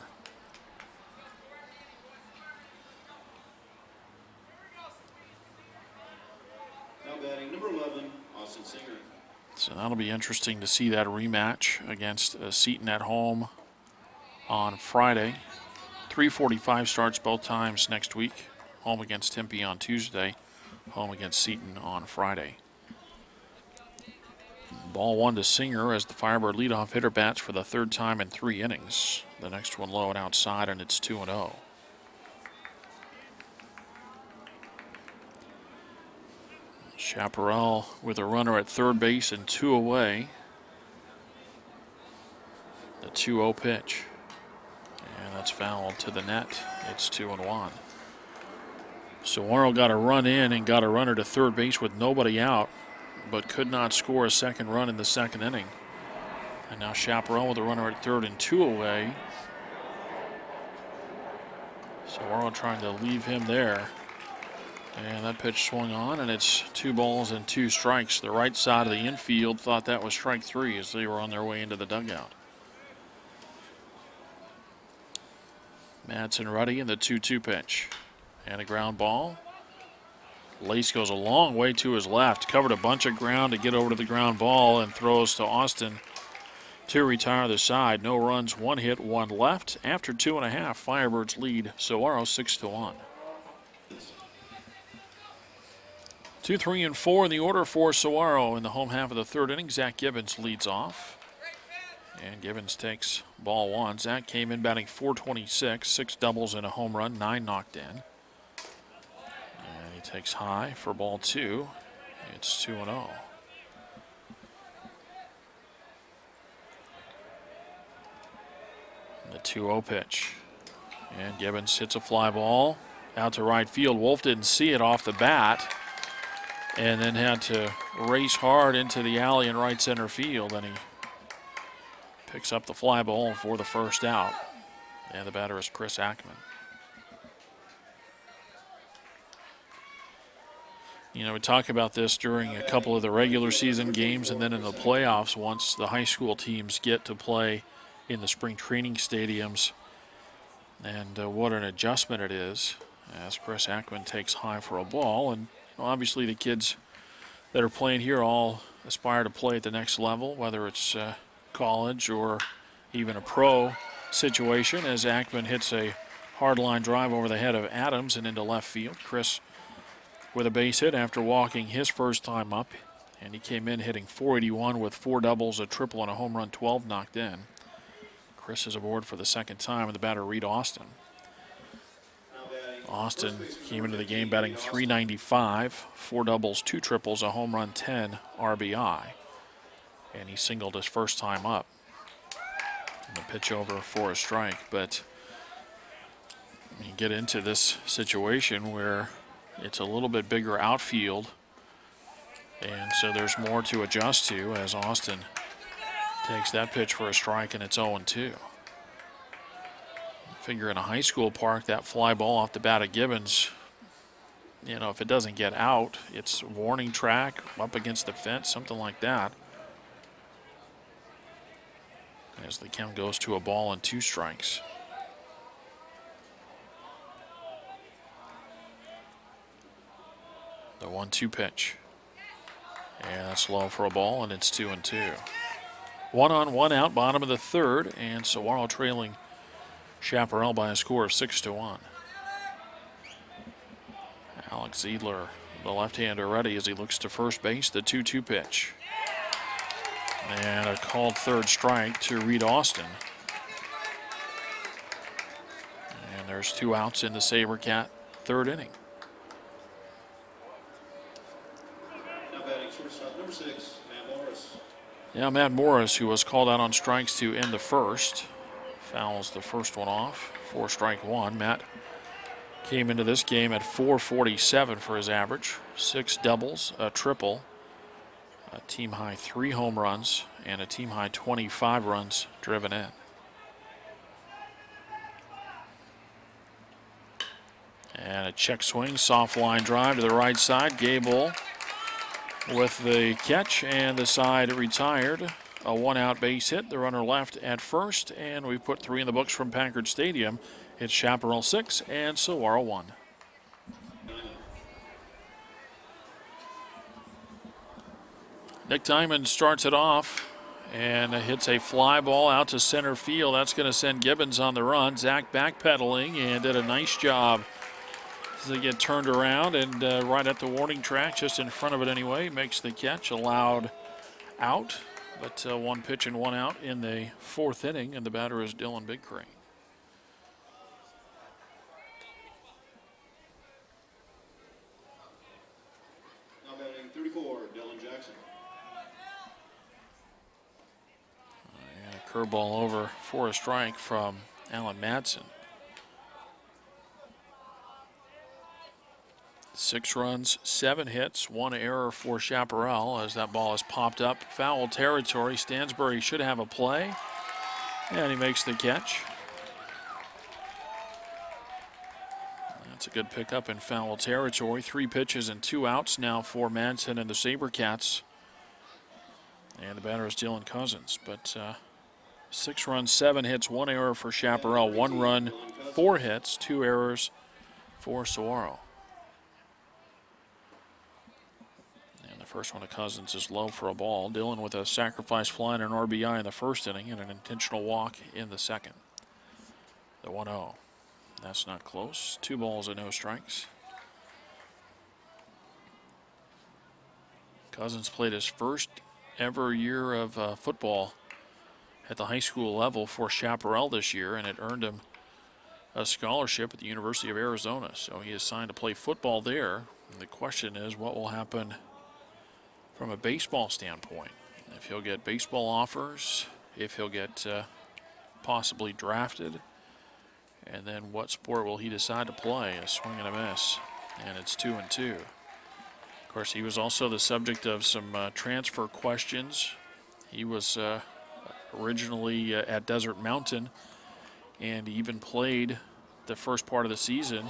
So that'll be interesting to see that rematch against Seton at home on Friday. 3:45 starts both times next week. Home against Tempe on Tuesday, home against Seton on Friday. Ball 1 to Singer as the Firebird leadoff hitter bats for the third time in 3 innings. The next one low and outside, and it's 2-0. Chaparral with a runner at third base and 2 away. The 2-0 pitch. And that's fouled to the net. It's 2-1. Saguaro got a run in and got a runner to third base with nobody out, but could not score a second run in the second inning. And now Chaparral with a runner at third and 2 away. Saguaro trying to leave him there. And that pitch swung on, and it's 2 balls and 2 strikes. The right side of the infield thought that was strike 3 as they were on their way into the dugout. Madsen ready in the 2-2 pitch. And a ground ball. Lace goes a long way to his left, covered a bunch of ground to get over to the ground ball, and throws to Austin to retire the side. No runs, 1 hit, 1 left. After 2.5, Firebirds lead Saguaro 6-1. 2, 3, and 4 in the order for Saguaro in the home half of the 3rd inning. Zach Gibbons leads off. And Gibbons takes ball 1. Zach came in batting .426, 6 doubles and a home run, 9 knocked in. And he takes high for ball 2. It's 2-0. The 2-0 pitch. And Gibbons hits a fly ball out to right field. Wolf didn't see it off the bat, and then had to race hard into the alley in right center field, and he picks up the fly ball for the first out. And the batter is Chris Ackman. You know, we talk about this during a couple of the regular season games, and then in the playoffs once the high school teams get to play in the spring training stadiums. And what an adjustment it is as Chris Ackman takes high for a ball. And obviously the kids that are playing here all aspire to play at the next level, whether it's college or even a pro situation, as Ackman hits a hard line drive over the head of Adams and into left field. Chris with a base hit after walking his first time up, and he came in hitting .481 with 4 doubles, a triple, and a home run, 12 knocked in. Chris is aboard for the second time, and the batter Reed Austin. Austin came into the game batting .395, 4 doubles, 2 triples, a home run, 10 RBI. And he singled his first time up. And the pitch over for a strike. But you get into this situation where it's a little bit bigger outfield, and so there's more to adjust to as Austin takes that pitch for a strike, and it's 0-2. Figure in a high school park, that fly ball off the bat of Gibbons, you know, if it doesn't get out, it's warning track, up against the fence, something like that. As the count goes to a ball and 2 strikes. The 1-2 pitch. And that's low for a ball, and it's 2-2. 1 on, 1 out, bottom of the 3rd, and Saguaro trailing Chaparral by a score of 6-1. Alex Ziedler, the left-hander, ready as he looks to first base. The 2-2 pitch. And a called 3rd strike to Reed Austin. And there's 2 outs in the SaberCat 3rd inning. Now batting shortstop, number 6, Matt Morris. Yeah, Matt Morris, who was called out on strikes to end the first, fouls the first one off for strike 1. Matt came into this game at .447 for his average, 6 doubles, a triple, a team high 3 home runs, and a team high 25 runs driven in. And a check swing, soft line drive to the right side. Gable with the catch, and the side retired. A 1-out base hit. The runner left at first, and we put 3 in the books from Packard Stadium. It's Chaparral 6 and Saguaro 1. Nick Diamond starts it off and hits a fly ball out to center field. That's going to send Gibbons on the run. Zach backpedaling and did a nice job as they get turned around, and right at the warning track, just in front of it anyway, makes the catch. Allowed out, but 1 pitch and 1 out in the 4th inning, and the batter is Dylan Bigcrane. Now batting 34, Dylan Jackson. And a curveball over for a strike from Alan Madsen. 6 runs, 7 hits, 1 error for Chaparral as that ball is popped up. Foul territory. Stansbury should have a play. And he makes the catch. That's a good pickup in foul territory. 3 pitches and 2 outs now for Madsen and the SaberCats. And the batter is Dylan Cousins. But 6 runs, 7 hits, 1 error for Chaparral. 1 run, 4 hits, 2 errors for Saguaro. And the first one to Cousins is low for a ball. Dylan with a sacrifice fly and an RBI in the first inning and an intentional walk in the second. The 1-0. That's not close. 2 balls and no strikes. Cousins played his first ever year of football at the high school level for Chaparral this year, and it earned him a scholarship at the University of Arizona. So he is signed to play football there. And the question is, what will happen from a baseball standpoint? If he'll get baseball offers, if he'll get possibly drafted, and then what sport will he decide to play? A swing and a miss, and it's 2-2. Of course, he was also the subject of some transfer questions. He was originally at Desert Mountain, and he even played the first part of the season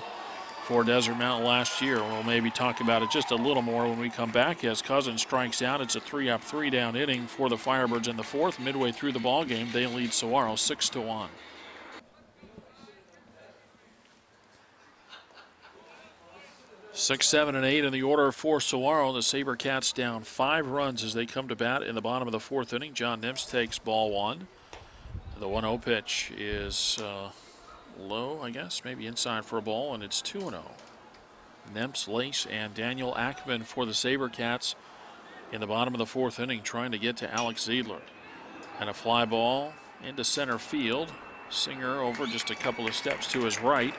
for Desert Mountain last year. We'll maybe talk about it just a little more when we come back as Cousins strikes out. It's a 3-up, 3-down inning for the Firebirds in the fourth. Midway through the ball game, they lead Saguaro 6-1. Six, 7, and 8 in the order for Saguaro. The SaberCats down 5 runs as they come to bat in the bottom of the fourth inning. John Nimps takes ball 1. The 1-0 pitch is low, I guess, maybe inside for a ball, and it's 2-0. Nimps, Lace, and Daniel Ackman for the SaberCats in the bottom of the fourth inning, trying to get to Alex Ziedler. And a fly ball into center field. Singer over just a couple of steps to his right,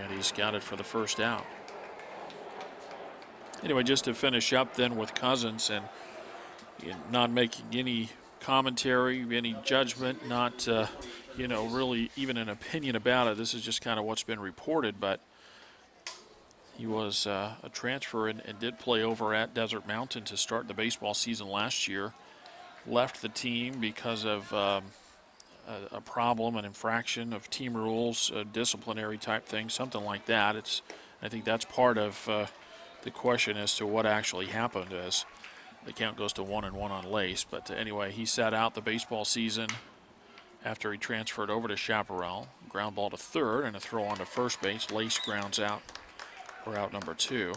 and he's got it for the first out. Anyway, just to finish up then with Cousins and not making any commentary, any judgment, not, really even an opinion about it. This is just kind of what's been reported, but he was a transfer and did play over at Desert Mountain to start the baseball season last year. Left the team because of a problem, an infraction of team rules, a disciplinary type thing, something like that. I think that's part of the question as to what actually happened as the count goes to 1-1 on Lace. But anyway, he sat out the baseball season after he transferred over to Chaparral. Ground ball to third and a throw on to first base. Lace grounds out for out number 2.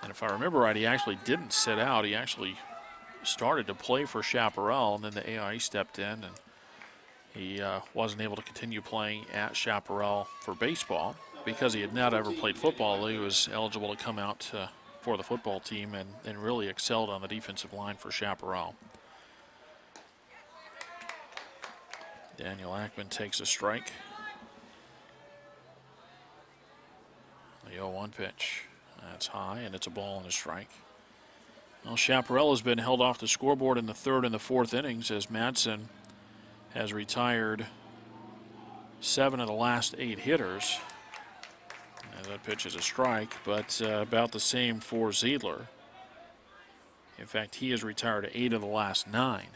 And if I remember right, he actually didn't sit out. He actually started to play for Chaparral, and then the AIE stepped in, and he wasn't able to continue playing at Chaparral for baseball. Because he had not ever played football, he was eligible to come out for the football team and really excelled on the defensive line for Chaparral. Daniel Ackman takes a strike. The 0-1 pitch. That's high, and it's a ball and a strike. Well, Chaparral has been held off the scoreboard in the third and the fourth innings as Madsen has retired 7 of the last 8 hitters. And that pitch is a strike, but about the same for Ziedler. In fact, he has retired 8 of the last 9.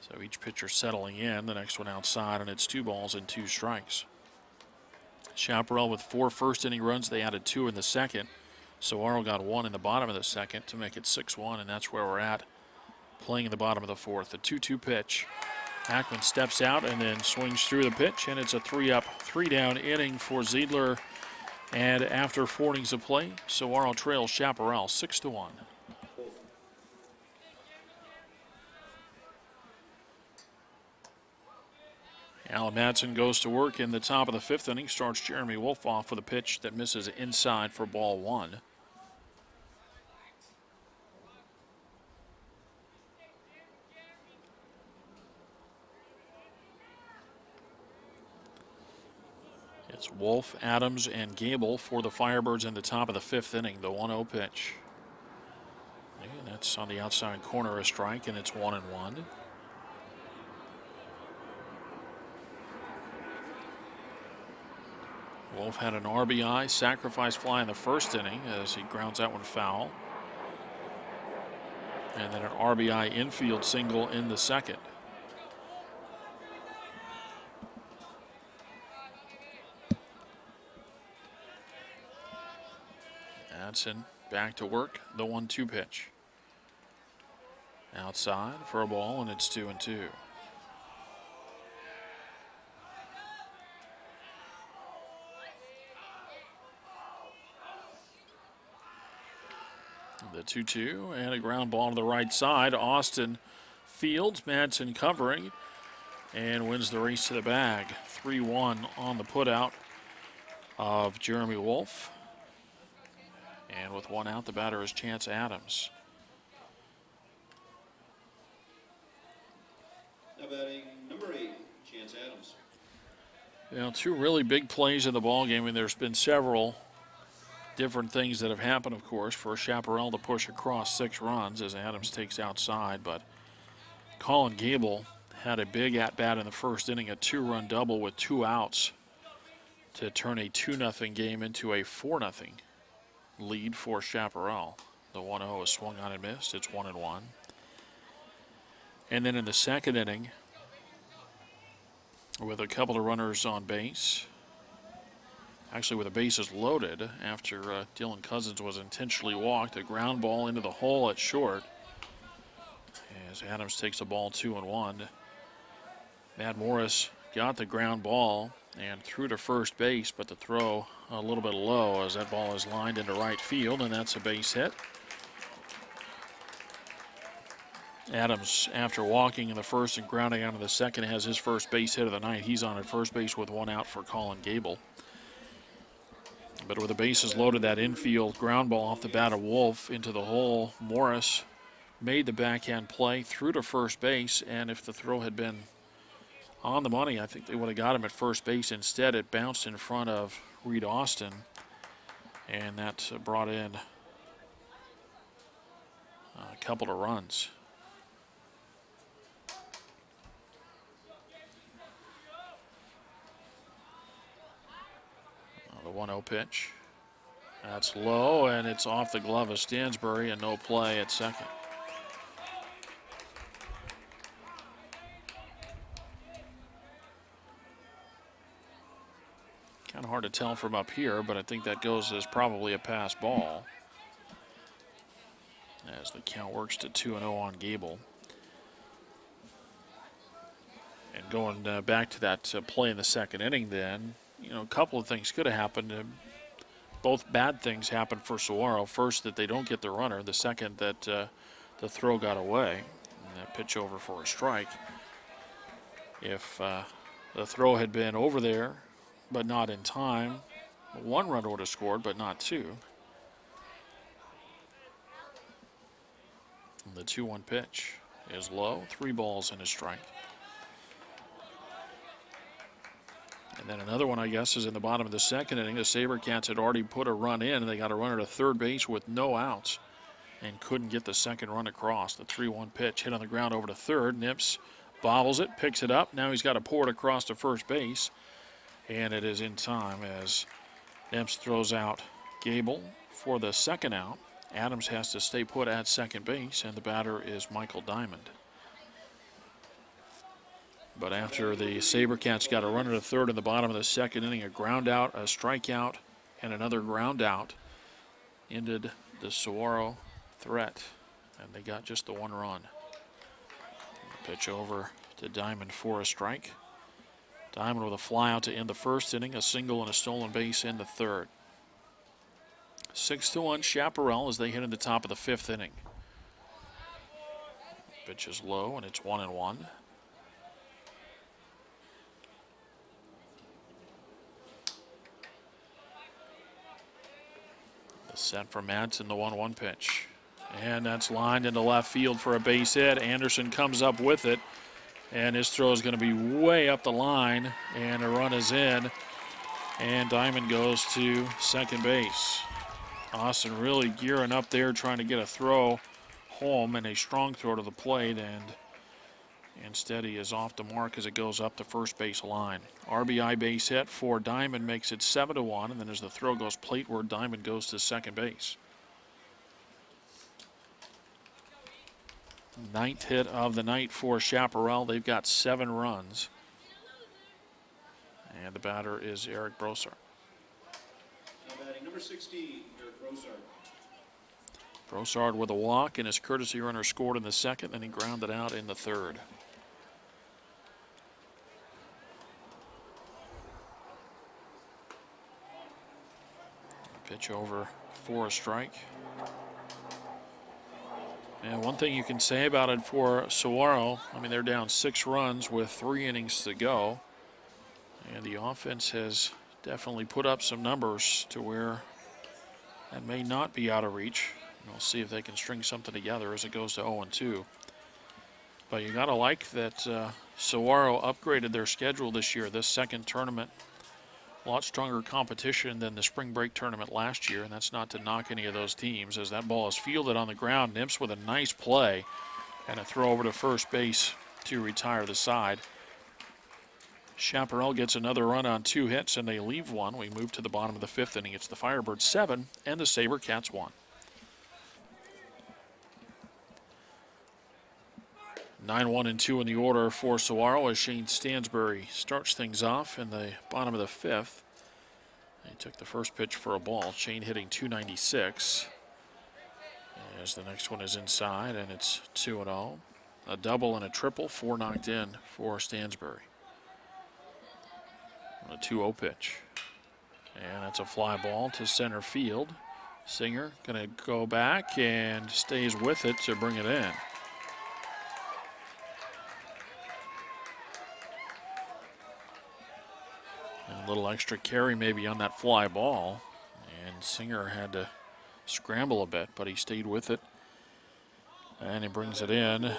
So each pitcher settling in, the next one outside, and it's 2 balls and 2 strikes. Chaparral with 4 first-inning runs. They added 2 in the second. Saguaro got 1 in the bottom of the second to make it 6-1, and that's where we're at, playing in the bottom of the fourth. The 2-2 pitch. Ackman steps out and then swings through the pitch, and it's a 3-up, 3-down inning for Ziedler. And after 4 innings of play, Saguaro trails Chaparral 6-1. Alan Madsen goes to work in the top of the 5th inning, starts Jeremy Wolf off with a pitch that misses inside for ball 1. It's Wolf, Adams, and Gable for the Firebirds in the top of the 5th inning. The 1-0 pitch. And that's on the outside corner, a strike, and it's 1-1. Wolf had an RBI sacrifice fly in the first inning as he grounds that one foul. And then an RBI infield single in the second. Madsen back to work, the 1-2 pitch. Outside for a ball, and it's 2-2. The 2-2 and a ground ball to the right side. Austin fields, Madsen covering, and wins the race to the bag. 3-1 on the putout of Jeremy Wolf. And with one out, the batter is Chance Adams. Now batting number 8, Chance Adams. You know, two really big plays in the ball game, and there's been several different things that have happened, of course, for Chaparral to push across 6 runs as Adams takes outside. But Colin Gable had a big at-bat in the first inning, a 2-run double with 2 outs to turn a 2-0 game into a 4-0 lead for Chaparral. The 1-0 is swung on and missed. It's 1-1. And then in the second inning, with a couple of runners on base, actually with the bases loaded after Dylan Cousins was intentionally walked, a ground ball into the hole at short as Adams takes the ball 2-1. Matt Morris got the ground ball and threw to first base, but the throw a little bit low as that ball is lined into right field, and that's a base hit. Adams, after walking in the first and grounding out in the second, has his first base hit of the night. He's on at first base with 1 out for Colin Gable. But with the bases loaded, that infield ground ball off the bat of Wolf into the hole, Morris made the backhand play, threw to first base, and if the throw had been on the money, I think they would have got him at first base. Instead, it bounced in front of Reed Austin, and that brought in a couple of runs. The 1-0 pitch. That's low, and it's off the glove of Stansbury, and no play at second. Kind of hard to tell from up here, but I think that goes as probably a pass ball as the count works to 2-0 on Gable. And going back to that play in the second inning then, you know, a couple of things could have happened. Both bad things happened for Saguaro. First, that they don't get the runner. The second, that the throw got away. And that pitch over for a strike. If the throw had been over there, but not in time, 1 run would have scored, but not 2. And the 2-1 pitch is low. 3 balls and a strike. And then another one, I guess, is in the bottom of the second inning. The SaberCats had already put a run in, and they got a runner to third base with no outs and couldn't get the second run across. The 3-1 pitch hit on the ground over to third. Nips bobbles it, picks it up. Now he's got to pour it across to first base, and it is in time as Nips throws out Gable for the second out. Adams has to stay put at second base, and the batter is Michael Diamond. But after the SaberCats got a runner to third in the bottom of the second inning, a ground out, a strikeout, and another ground out ended the Saguaro threat, and they got just the 1 run. Pitch over to Diamond for a strike. Diamond with a fly out to end the first inning, a single and a stolen base in the third. 6-1 Chaparral as they hit in the top of the 5th inning. Pitch is low, and it's 1-1. Set for Madsen, the 1-1 pitch. And that's lined into left field for a base hit. Anderson comes up with it, and his throw is going to be way up the line, and a run is in, and Diamond goes to second base. Austin really gearing up there, trying to get a throw home and a strong throw to the plate, and Instead, he is off the mark as it goes up the first base line. RBI base hit for Diamond makes it 7-1, and then as the throw goes plateward, Diamond goes to second base. 9th hit of the night for Chaparral. They've got 7 runs. And the batter is Eric Brossard. Now batting number 16, Eric Brossard. Brossard with a walk, and his courtesy runner scored in the second, then he grounded out in the third. Pitch over for a strike. And one thing you can say about it for Saguaro, I mean, they're down 6 runs with 3 innings to go. And the offense has definitely put up some numbers to where that may not be out of reach. And we'll see if they can string something together as it goes to 0-2. But you got to like that Saguaro upgraded their schedule this year, this second tournament. A lot stronger competition than the spring break tournament last year, and that's not to knock any of those teams. As that ball is fielded on the ground, Nimps with a nice play and a throw over to first base to retire the side. Chaparral gets another run on 2 hits, and they leave 1. We move to the bottom of the 5th inning. It's the Firebirds 7 and the SaberCats 1. 9-1-2 in the order for Saguaro as Shane Stansbury starts things off in the bottom of the 5th. He took the first pitch for a ball. Shane hitting .296. As the next one is inside, and it's 2-0. A double and a triple, 4 knocked in for Stansbury. A 2-0 pitch. And that's a fly ball to center field. Singer going to go back and stays with it to bring it in. A little extra carry maybe on that fly ball, and Singer had to scramble a bit, but he stayed with it, and he brings it in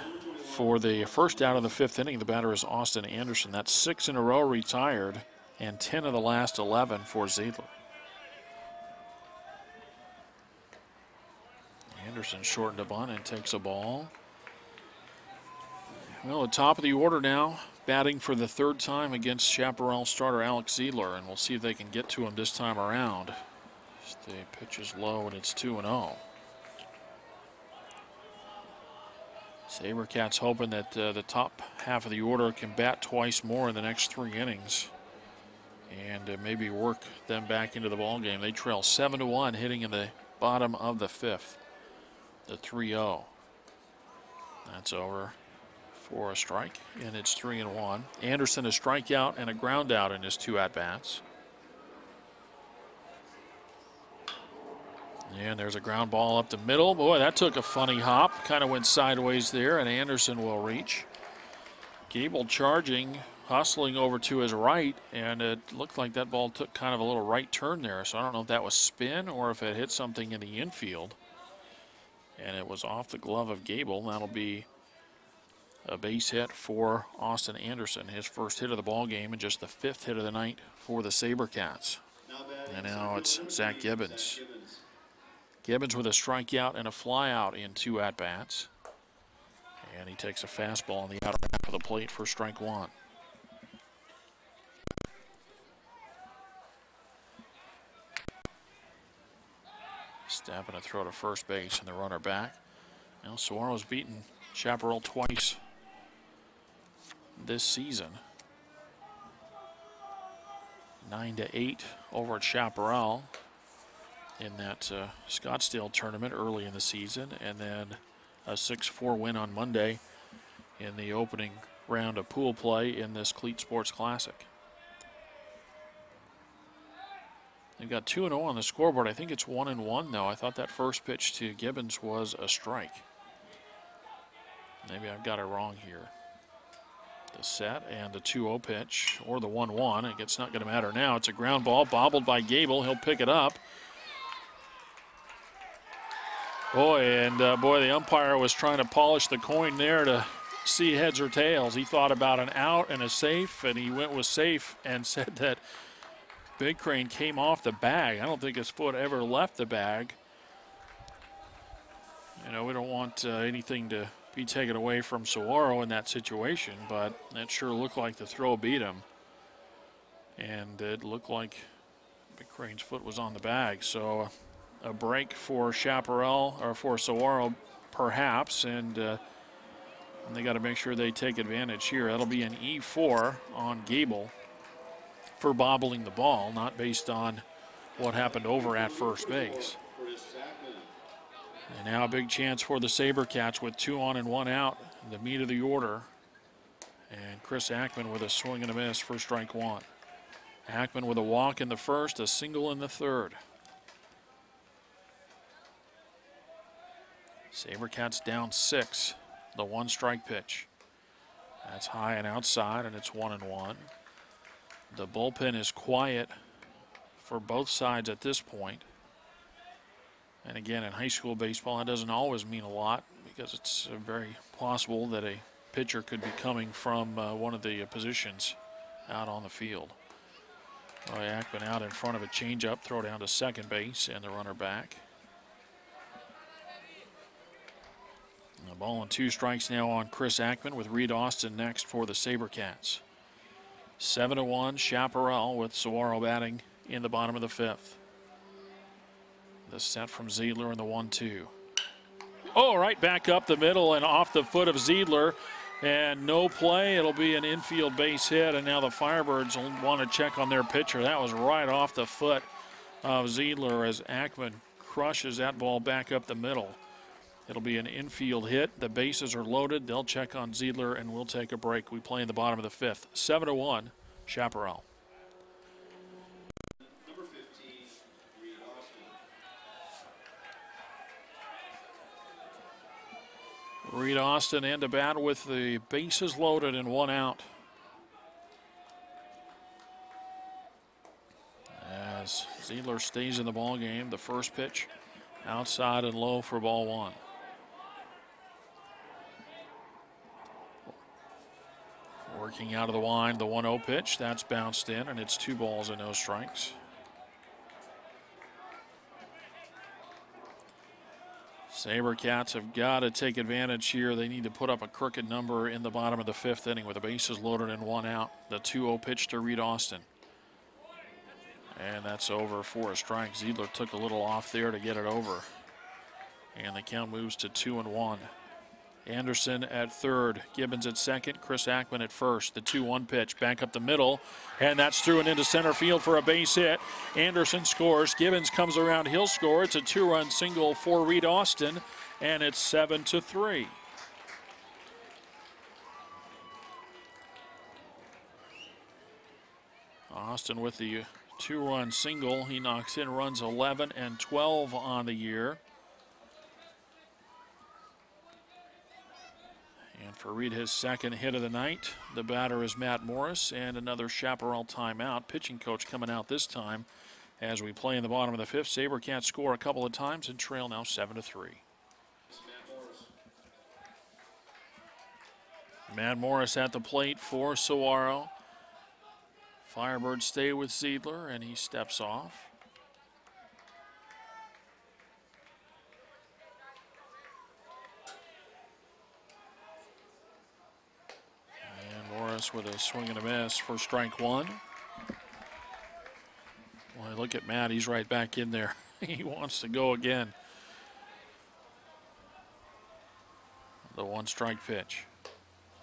for the first out of the 5th inning. The batter is Austin Anderson. That's 6 in a row retired and 10 of the last 11 for Ziedler. Anderson shortened a bunt and takes a ball. Well, at top of the order now, batting for the 3rd time against Chaparral starter Alex Ziedler, and we'll see if they can get to him this time around. The pitch is low, and it's 2-0. SaberCats hoping that the top half of the order can bat twice more in the next 3 innings and maybe work them back into the ballgame. They trail 7-1, hitting in the bottom of the 5th. The 3-0. That's over for a strike, and it's 3-1. Anderson a strikeout and a ground out in his 2 at-bats. And there's a ground ball up the middle. Boy, that took a funny hop. Kind of went sideways there, and Anderson will reach. Gable charging, hustling over to his right, and it looked like that ball took kind of a little right turn there. So I don't know if that was spin or if it hit something in the infield. And it was off the glove of Gable. That'll be a base hit for Austin Anderson, his first hit of the ball game and just the 5th hit of the night for the SaberCats. And now it's Zach Gibbons. Gibbons with a strikeout and a flyout in 2 at-bats. And he takes a fastball on the outer half of the plate for strike 1. Snap and a throw to first base and the runner back. Now Saguaro's beaten Chaparral twice this season. 9-8 over at Chaparral in that Scottsdale tournament early in the season, and then a 6-4 win on Monday in the opening round of pool play in this Cleats Sports Classic. They've got 2-0 on the scoreboard. I think it's 1-1 though. I thought that first pitch to Gibbons was a strike. Maybe I've got it wrong here. The set and the 2-0 pitch, or the 1-1. It's not going to matter now. It's a ground ball, bobbled by Gable. He'll pick it up. Boy, the umpire was trying to polish the coin there to see heads or tails. He thought about an out and a safe, and he went with safe and said that Big Crane came off the bag. I don't think his foot ever left the bag. You know, we don't want anything to be taken away from Saguaro in that situation, but it sure looked like the throw beat him. And it looked like Big Crane's foot was on the bag. So a break for Chaparral, or for Saguaro perhaps, and they got to make sure they take advantage here. That'll be an E4 on Gable for bobbling the ball, not based on what happened over at first base. And now a big chance for the SaberCats with 2 on and 1 out, the meat of the order. And Chris Ackman with a swing and a miss for strike 1. Ackman with a walk in the first, a single in the third. SaberCats down 6, the 1-strike pitch. That's high and outside, and it's 1-1. The bullpen is quiet for both sides at this point. And again, in high school baseball, that doesn't always mean a lot because it's very possible that a pitcher could be coming from one of the positions out on the field. Roy Ackman out in front of a changeup, throw down to second base, and the runner back. The ball and 2 strikes now on Chris Ackman with Reed Austin next for the SaberCats. 7-1 Chaparral with Saguaro batting in the bottom of the 5th. The set from Ziedler in the 1-2. Oh, right back up the middle and off the foot of Ziedler. And no play. It'll be an infield base hit. And now the Firebirds will want to check on their pitcher. That was right off the foot of Ziedler as Ackman crushes that ball back up the middle. It'll be an infield hit. The bases are loaded. They'll check on Ziedler, and we'll take a break. We play in the bottom of the 5th. 7-1, Chaparral. Number 15, Reed Austin. Reed Austin into bat with the bases loaded and 1 out. As Ziedler stays in the ball game, the first pitch outside and low for ball 1. Working out of the wind, the 1-0 pitch. That's bounced in, and it's 2 balls and no strikes. SaberCats have got to take advantage here. They need to put up a crooked number in the bottom of the 5th inning with the bases loaded and 1 out. The 2-0 pitch to Reed Austin. And that's over for a strike. Ziedler took a little off there to get it over. And the count moves to 2-1. Anderson at third, Gibbons at second, Chris Ackman at first. The 2-1 pitch back up the middle, and that's through and into center field for a base hit. Anderson scores. Gibbons comes around. He'll score. It's a 2-run single for Reed Austin, and it's 7-3. Austin with the 2-run single. He knocks in runs 11 and 12 on the year. And for Reed, his second hit of the night. The batter is Matt Morris, and another Chaparral timeout. Pitching coach coming out this time as we play in the bottom of the 5th. SaberCats score a couple of times and trail now 7-3. Matt Morris at the plate for Saguaro. Firebirds stay with Ziedler, and he steps off. Morris with a swing and a miss for strike 1. Well, look at Matt, he's right back in there. He wants to go again. The 1-strike pitch.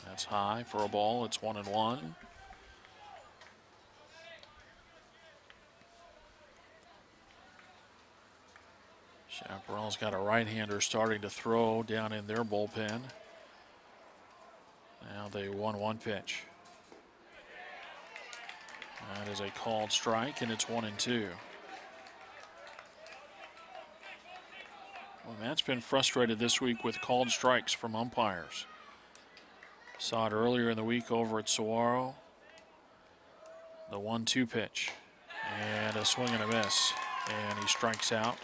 That's high for a ball. It's 1-1. Chaparral's got a right-hander starting to throw down in their bullpen. Now the 1-1 pitch. That is a called strike, and it's 1-2. Well, Matt's been frustrated this week with called strikes from umpires. Saw it earlier in the week over at Saguaro. The 1-2 pitch. And a swing and a miss. And he strikes out.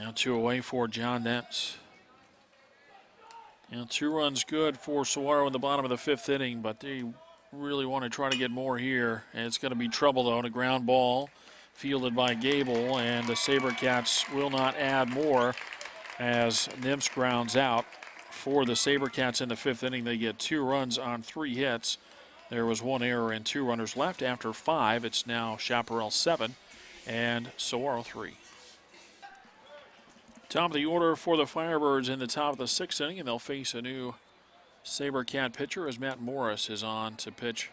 Now 2 away for John Nentz. Now 2 runs good for Saguaro in the bottom of the 5th inning, but they really want to try to get more here. And it's going to be trouble, though, and a ground ball fielded by Gable, and the SaberCats will not add more as Nims grounds out. For the SaberCats in the 5th inning, they get 2 runs on 3 hits. There was 1 error and 2 runners left. After 5, it's now Chaparral 7 and Saguaro 3. Top of the order for the Firebirds in the top of the 6th inning, and they'll face a new SaberCat pitcher as Matt Morris is on to pitch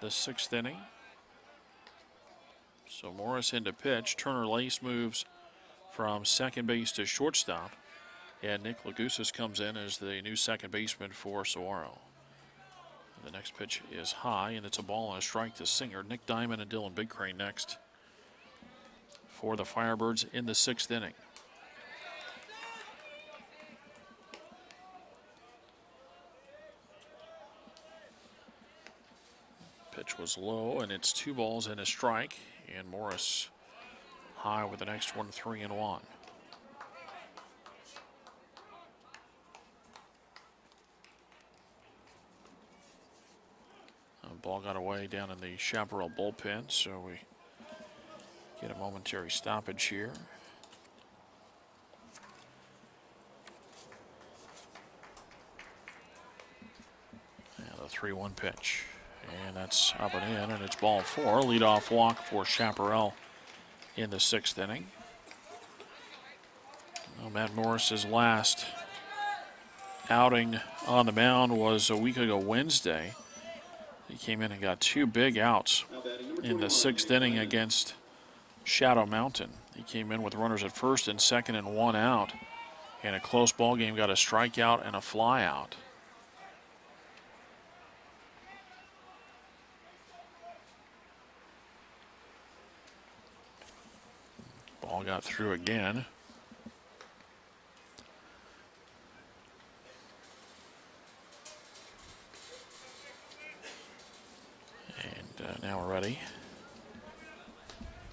the 6th inning. So Morris in to pitch. Turner Lace moves from second base to shortstop. And Nick Lagousas comes in as the new second baseman for Saguaro. The next pitch is high, and it's a ball and a strike to Singer. Nick Diamond and Dylan Big Crane next for the Firebirds in the 6th inning. Pitch was low, and it's 2 balls and a strike. And Morris high with the next one, 3-1. Ball got away down in the Chaparral bullpen, so we get a momentary stoppage here. And the 3-1 pitch. And that's up and in, and it's ball 4. Leadoff walk for Chaparral in the 6th inning. Well, Matt Morris's last outing on the mound was a week ago Wednesday. He came in and got 2 big outs in the 6th inning against Shadow Mountain. He came in with runners at first and second and 1 out. In a close ball game, got a strikeout and a fly out. Ball got through again. Now we're ready.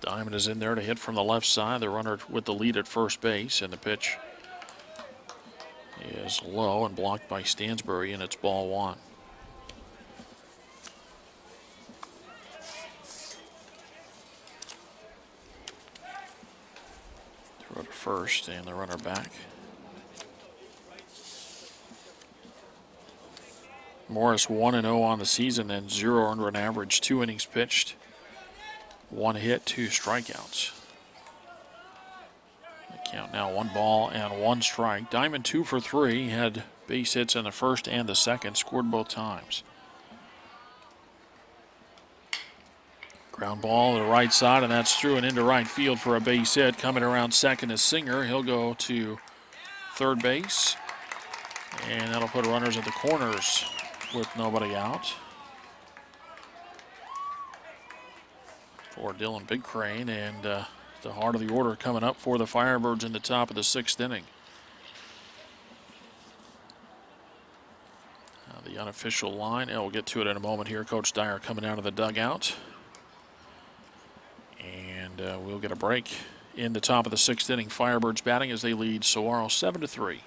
Diamond is in there to hit from the left side. The runner with the lead at first base, and the pitch is low and blocked by Stansbury, and it's ball 1. Throw to first, and the runner back. Morris 1-0 on the season, then 0 earned run average, 2 innings pitched, 1 hit, 2 strikeouts. The count now 1 ball and 1 strike. Diamond 2 for 3, had base hits in the first and the second, scored both times. Ground ball to the right side, and that's through and into right field for a base hit. Coming around second is Singer. He'll go to third base, and that'll put runners at the corners with nobody out. For Dylan Big Crane, and the heart of the order coming up for the Firebirds in the top of the 6th inning. The unofficial line, and we'll get to it in a moment here. Coach Dyer coming out of the dugout. And we'll get a break in the top of the 6th inning. Firebirds batting as they lead Saguaro 7-3.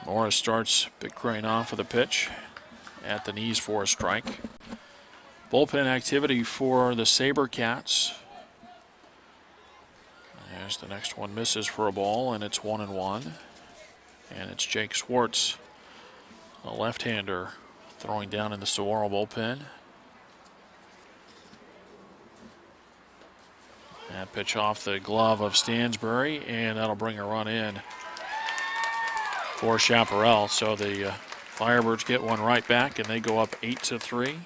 Morris starts Big Crane off with a pitch at the knees for a strike. Bullpen activity for the SaberCats. As the next one misses for a ball, and it's 1-1. And it's Jake Swartz, a left-hander, throwing down in the Saguaro bullpen. That pitch off the glove of Stansbury, and that'll bring a run in for Chaparral. So the Firebirds get one right back, and they go up 8-3.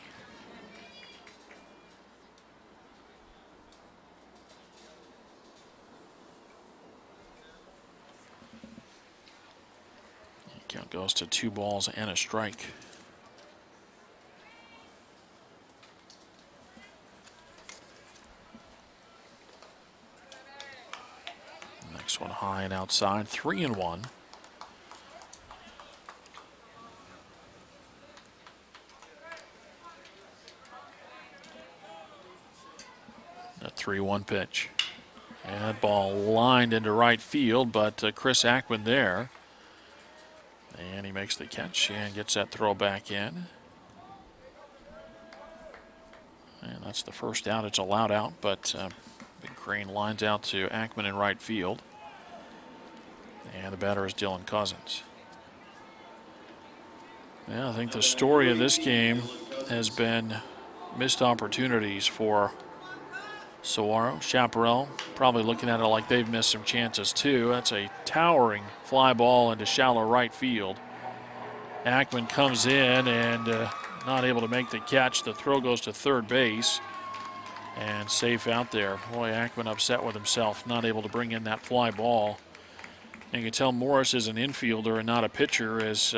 Count goes to 2 balls and a strike. Next one high and outside, 3-1. A 3-1 pitch. And that ball lined into right field, but Chris Ackman there And he makes the catch and gets that throw back in. And that's the first out. It's allowed out, but Big Crane lines out to Ackman in right field. And the batter is Dylan Cousins. Yeah, I think the story of this game has been missed opportunities for Saguaro. Chaparral probably looking at it like they've missed some chances too. That's a towering fly ball into shallow right field. Ackman comes in and not able to make the catch. The throw goes to third base and safe out there. Boy, Ackman upset with himself, not able to bring in that fly ball. And you can tell Morris is an infielder and not a pitcher, as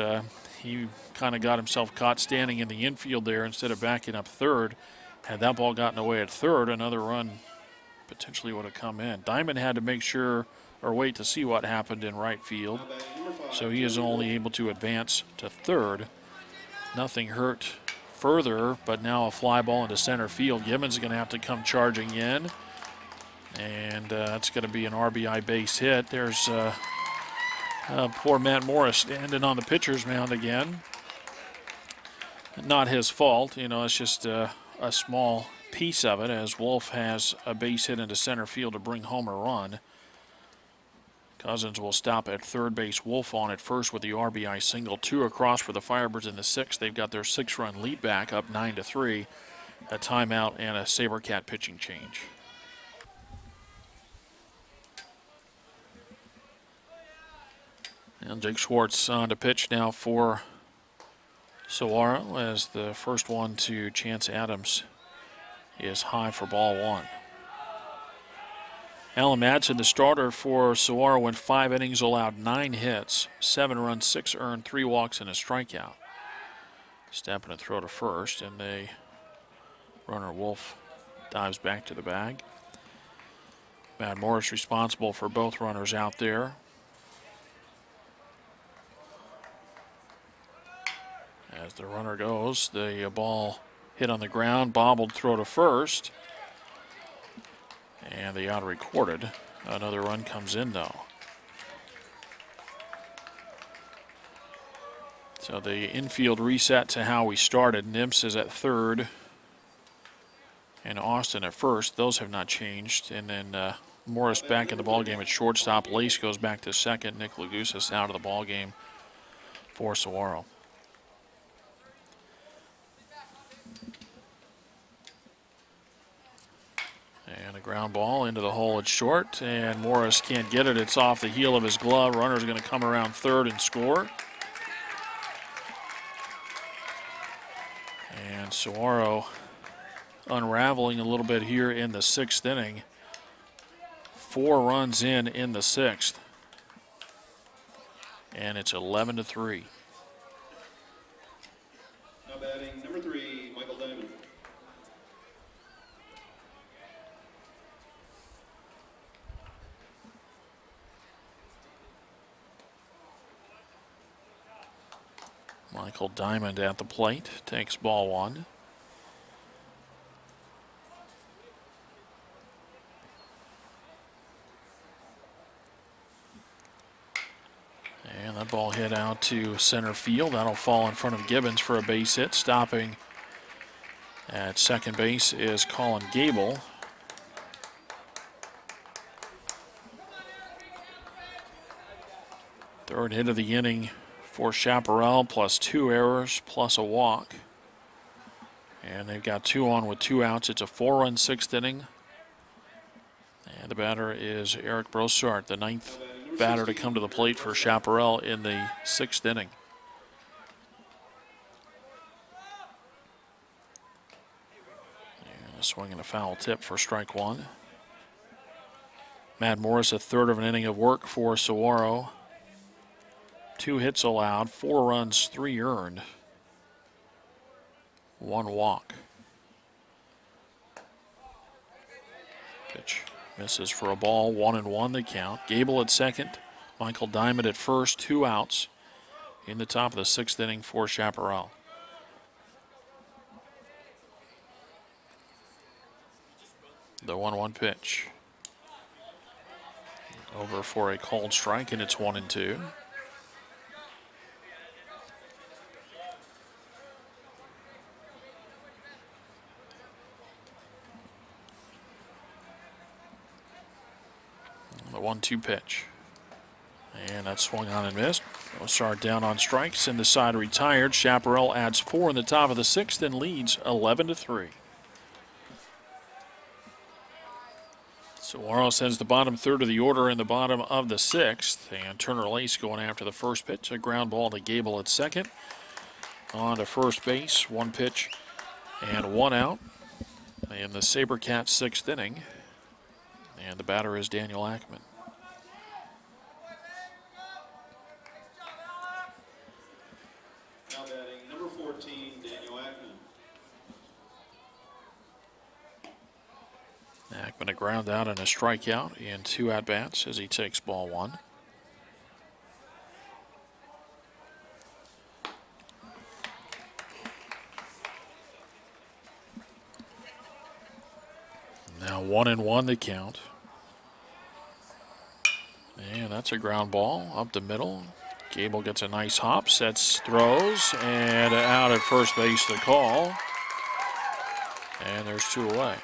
he kind of got himself caught standing in the infield there instead of backing up third. Had that ball gotten away at third, another run potentially would have come in. Diamond had to make sure or wait to see what happened in right field, so he is only able to advance to third. Nothing hurt further, but now a fly ball into center field. Gibbons is going to have to come charging in, and that's going to be an RBI base hit. There's poor Matt Morris standing on the pitcher's mound again. Not his fault, you know, it's just a small piece of it, as Wolf has a base hit into center field to bring home a run. Cousins will stop at third base. Wolf on at first with the RBI single. 2 across for the Firebirds in the 6th. They've got their 6-run lead back, up 9-3. A timeout and a SaberCat pitching change. And Jake Schwartz on to pitch now for Saguaro, as the first one to Chance Adams is high for ball 1. Alan Madsen, the starter for Saguaro, went 5 innings, allowed 9 hits, 7 runs, 6 earned, 3 walks, and a strikeout. Step and throw to first, and the runner Wolf dives back to the bag. Matt Morris responsible for both runners out there. As the runner goes, the ball hit on the ground, bobbled throw to first. And the out recorded. Another run comes in though. So the infield reset to how we started. Nims is at third and Austin at first. Those have not changed. And then Morris back in the ballgame at shortstop. Lace goes back to second. Nick Lagusis out of the ballgame for Saguaro. And a ground ball into the hole at short, and Morris can't get it. It's off the heel of his glove. Runner's going to come around third and score. And Saguaro unraveling a little bit here in the 6th inning. 4 runs in the 6th. And it's 11-3. Now batting number 3, Michael Diamond. Michael Diamond at the plate, takes ball 1. And that ball hit out to center field. That'll fall in front of Gibbons for a base hit. Stopping at second base is Colin Gable. Third hit of the inning for Chaparral, plus 2 errors, plus a walk. And they've got 2 on with 2 outs. It's a 4-run 6th inning. And the batter is Eric Brossart, the 9th batter to come to the plate for Chaparral in the 6th inning. And a swing and a foul tip for strike 1. Matt Morris, a third of an inning of work for Saguaro. 2 hits allowed, 4 runs, 3 earned, 1 walk. Pitch misses for a ball, 1-1 the count. Gable at second, Michael Diamond at first, 2 outs in the top of the 6th inning for Chaparral. The 1-1 pitch. Over for a called strike, and it's 1-2. 1-2 pitch. And that swung on and missed. Osar down on strikes, and the side retired. Chaparral adds 4 in the top of the 6th and leads 11-3. Saguaro sends the bottom third of the order in the bottom of the 6th. And Turner Lace going after the first pitch. A ground ball to Gable at second. On to first base. 1 pitch and 1 out in the SaberCats 6th inning. And the batter is Daniel Ackman. Now batting number 14, Daniel Ackman. Ackman a ground out and a strikeout in 2 at-bats as he takes ball 1. Now 1-1 the count. And that's a ground ball up the middle. Gable gets a nice hop, sets, throws, and out at first base the call. And there's 2 away.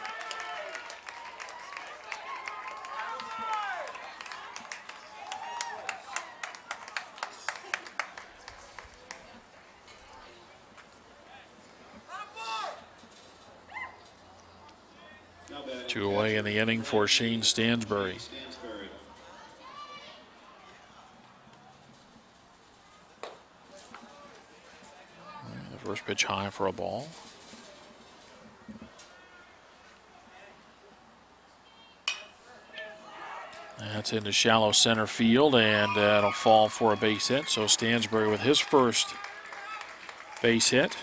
Now batting 2 away in the inning for Shane Stansbury. The first pitch high for a ball. That's into shallow center field, and that'll fall for a base hit. So Stansbury with his first base hit.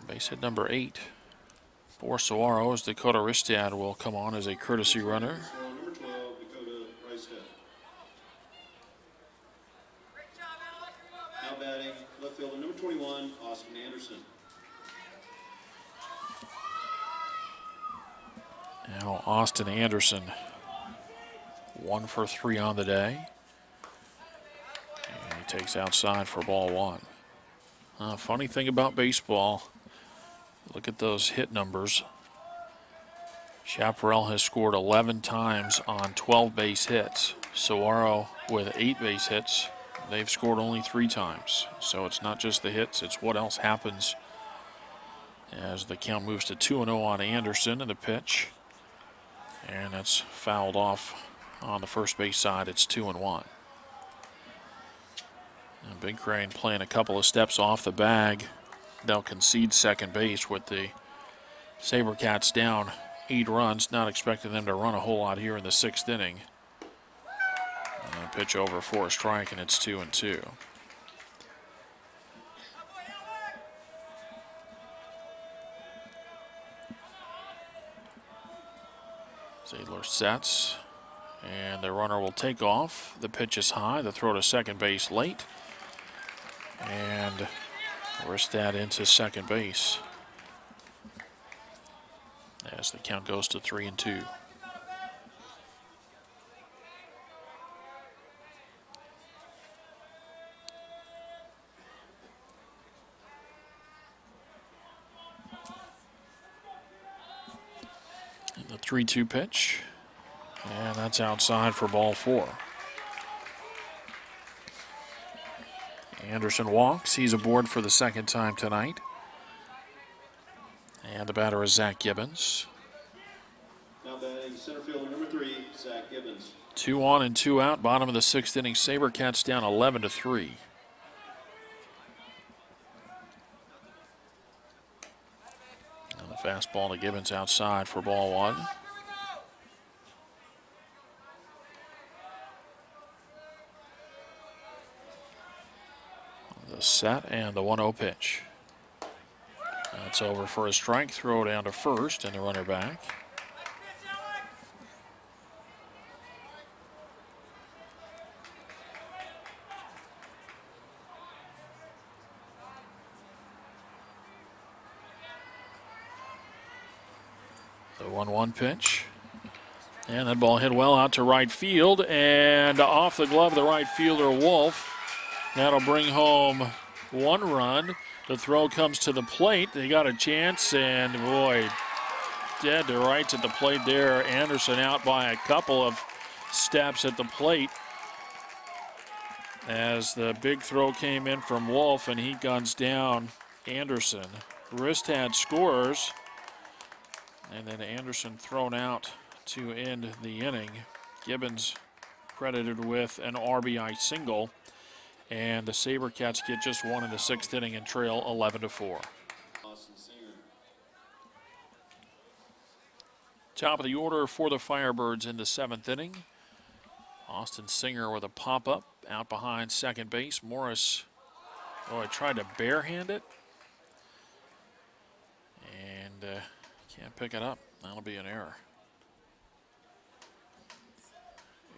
Base hit number 8 for Saguaro as Dakota Ristad will come on as a courtesy runner. Number 12, Dakota Ristad. Now batting left fielder number 21, Austin Anderson. Now Austin Anderson, 1 for 3 on the day. And he takes outside for ball 1. Funny thing about baseball, look at those hit numbers. Chaparral has scored 11 times on 12 base hits. Saguaro with 8 base hits. They've scored only 3 times. So it's not just the hits, it's what else happens as the count moves to 2-0 on Anderson and the pitch. And that's fouled off on the first base side. It's 2-1. And Big Crane playing a couple of steps off the bag. They'll concede second base with the SaberCats down 8 runs. Not expecting them to run a whole lot here in the 6th inning. And pitch over for a strike, and it's 2-2. Zadler sets, and the runner will take off. The pitch is high. The throw to second base late. And Ristad into second base as the count goes to 3-2. And the 3-2 pitch, and that's outside for ball 4. Anderson walks. He's aboard for the 2nd time tonight. And the batter is Zach Gibbons. Now batting center fielder number 3, Zach Gibbons. 2 on and 2 out. Bottom of the 6th inning. SaberCats down 11-3. And the fastball to Gibbons outside for ball 1. The set and the 1-0 pitch. That's over for a strike. Throw down to first and the runner back. The 1-1 pitch. And that ball hit well out to right field and off the glove of the right fielder, Wolf. That'll bring home 1 run. The throw comes to the plate. They got a chance, and boy, dead to rights at the plate there. Anderson out by a couple of steps at the plate as the big throw came in from Wolf, and he guns down Anderson. Ristad scores, and then Anderson thrown out to end the inning. Gibbons credited with an RBI single, and the SaberCats get just one in the 6th inning and trail 11-4. Top of the order for the Firebirds in the 7th inning. Austin Singer with a pop-up out behind second base. Morris, I tried to barehand it, and can't pick it up. That'll be an error.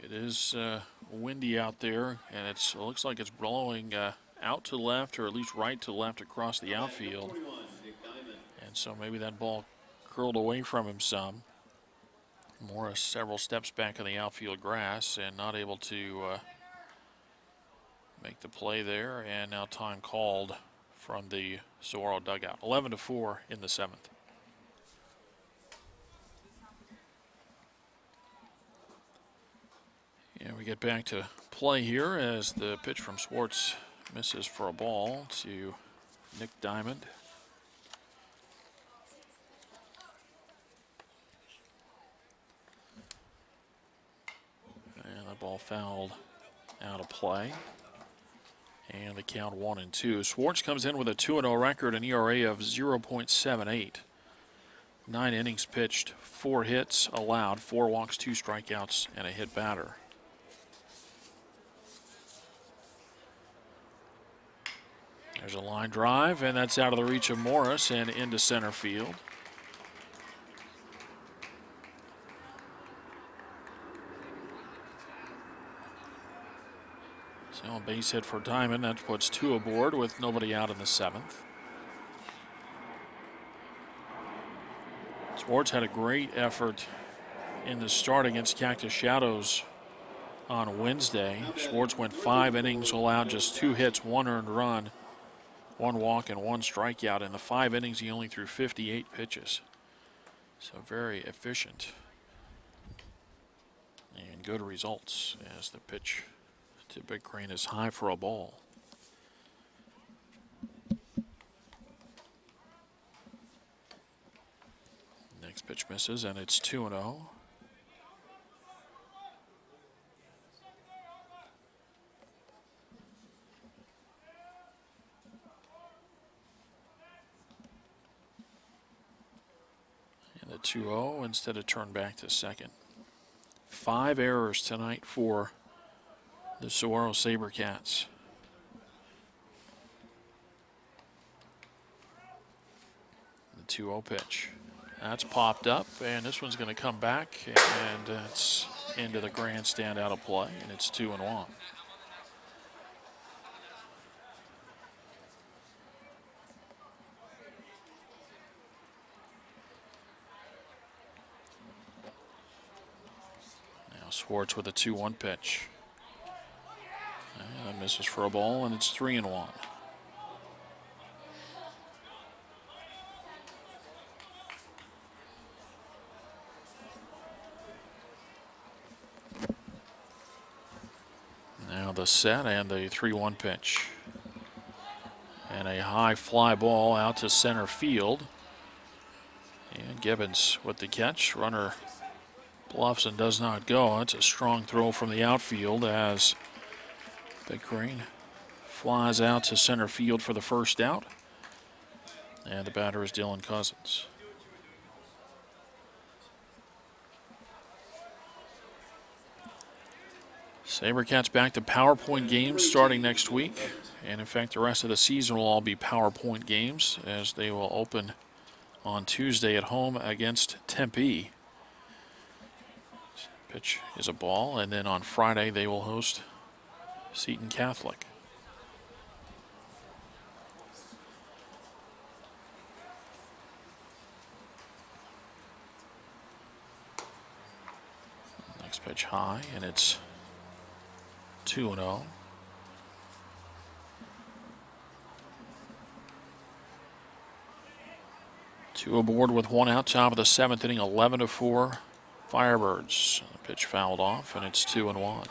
It is windy out there, and it looks like it's blowing out to left, or at least right to left across the outfield. And so maybe that ball curled away from him some. Morris several steps back in the outfield grass and not able to make the play there. And now time called from the Saguaro dugout. 11-4 in the 7th. And we get back to play here as the pitch from Swartz misses for a ball to Nick Diamond. And the ball fouled out of play. And the count 1-2. Swartz comes in with a 2-0 record, an ERA of 0.78. 9 innings pitched, 4 hits allowed, 4 walks, 2 strikeouts, and a hit batter. There's a line drive, and that's out of the reach of Morris and into center field. So a base hit for Diamond. That puts 2 aboard with nobody out in the 7th. Swartz had a great effort in the start against Cactus Shadows on Wednesday. Swartz went 5 innings, allowed just 2 hits, 1 earned run, 1 walk, and 1 strikeout. In the 5 innings, he only threw 58 pitches. So very efficient and good results as the pitch to Big Crane is high for a ball. Next pitch misses, and it's 2-0. And the 2-0 instead of turn back to second. 5 errors tonight for the Saguaro SaberCats. The 2-0 pitch. That's popped up, and this one's going to come back, and it's into the grandstand out of play, and it's 2-1. Now Swartz with a 2-1 pitch. And misses for a ball, and it's 3-1. Now the set and the 3-1 pitch. And a high fly ball out to center field. And Gibbons with the catch. Runner bluffs and does not go. It's a strong throw from the outfield as Big Crane flies out to center field for the first out. And the batter is Dylan Cousins. SaberCats back to PowerPoint games starting next week. And in fact, the rest of the season will all be PowerPoint games as they will open on Tuesday at home against Tempe. Pitch is a ball, and then on Friday they will host Seton Catholic. Next pitch high, and it's 2-0. Two aboard with one out, top of the seventh inning, 11-4 Firebirds. The pitch fouled off, and it's 2-1.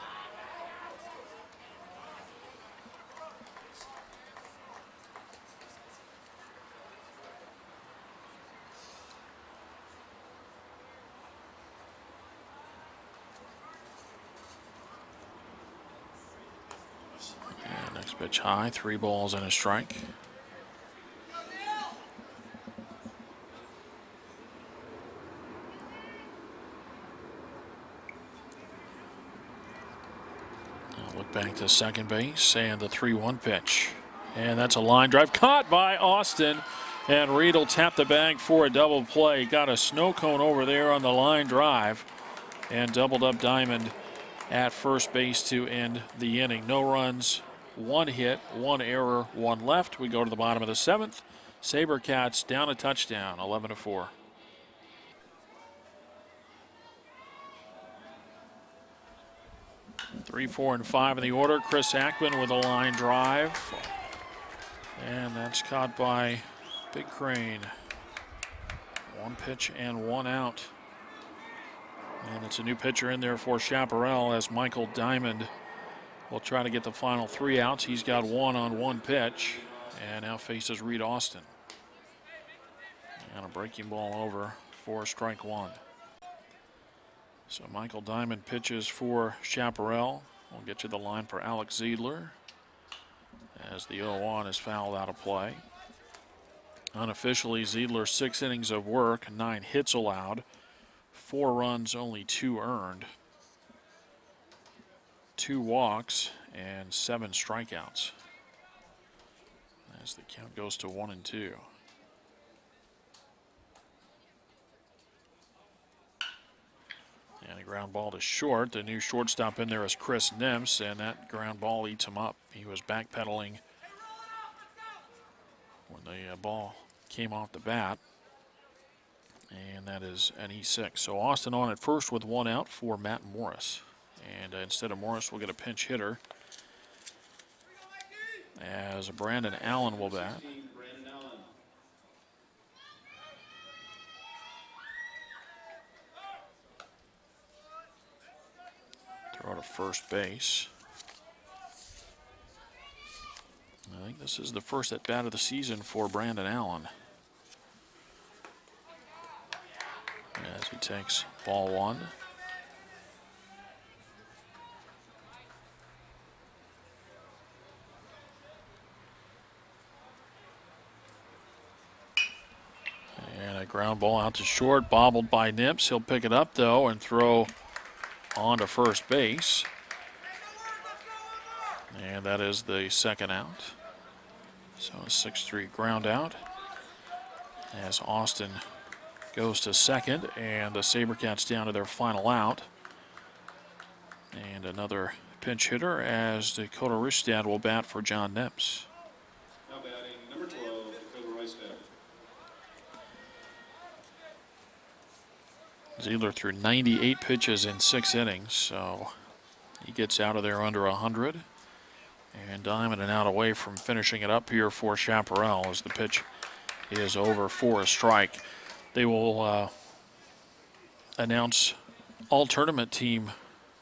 And next pitch high, 3 balls and a strike. Look back to second base, and the 3-1 pitch. And that's a line drive caught by Austin. And Reed will tap the bag for a double play. Got a snow cone over there on the line drive. And doubled up Diamond at first base to end the inning. No runs, 1 hit, 1 error, 1 left. We go to the bottom of the 7th. SaberCats down a touchdown, 11-4. 3, 4, and 5 in the order. Chris Ackman with a line drive. And that's caught by Big Crane. 1 pitch and 1 out. And it's a new pitcher in there for Chaparral as Michael Diamond will try to get the final 3 outs. He's got 1 on 1 pitch and now faces Reed Austin. And a breaking ball over for strike 1. So Michael Diamond pitches for Chaparral. We'll get you the line for Alex Ziedler as the 0-1 is fouled out of play. Unofficially, Ziedler 6 innings of work, 9 hits allowed, 4 runs, only 2 earned, 2 walks, and 7 strikeouts. As the count goes to 1-2. And a ground ball to short. The new shortstop in there is Chris Nemps, and that ground ball eats him up. He was backpedaling when the ball came off the bat. And that is an E6. So Austin on at first with 1 out for Matt Morris. And instead of Morris, we'll get a pinch hitter as Brandon Allen will bat. Throw to first base. I think this is the first at bat of the season for Brandon Allen. As he takes ball 1. And a ground ball out to short, bobbled by Nips. He'll pick it up though and throw on to first base. And that is the second out. So a 6-3 ground out as Austin goes to second, and the SaberCats down to their final out. And another pinch hitter as Dakota Ristad will bat for John Nips. Now batting number 12, Dakota Ristad. Ziedler threw 98 pitches in 6 innings, so he gets out of there under 100. And Diamond and out away from finishing it up here for Chaparral as the pitch is over for a strike. They will announce all tournament team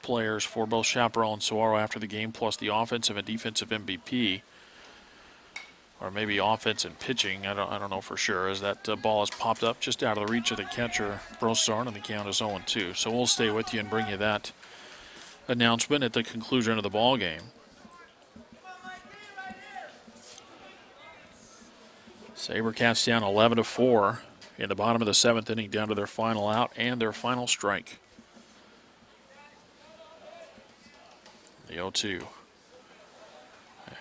players for both Chaparral and Saguaro after the game, plus the offensive and defensive MVP. Or maybe offense and pitching, I don't know for sure, as that ball has popped up just out of the reach of the catcher, Brossard, and the count is 0-2. So we'll stay with you and bring you that announcement at the conclusion of the ball game. SaberCats down 11-4 in the bottom of the 7th inning, down to their final out and their final strike. The 0-2.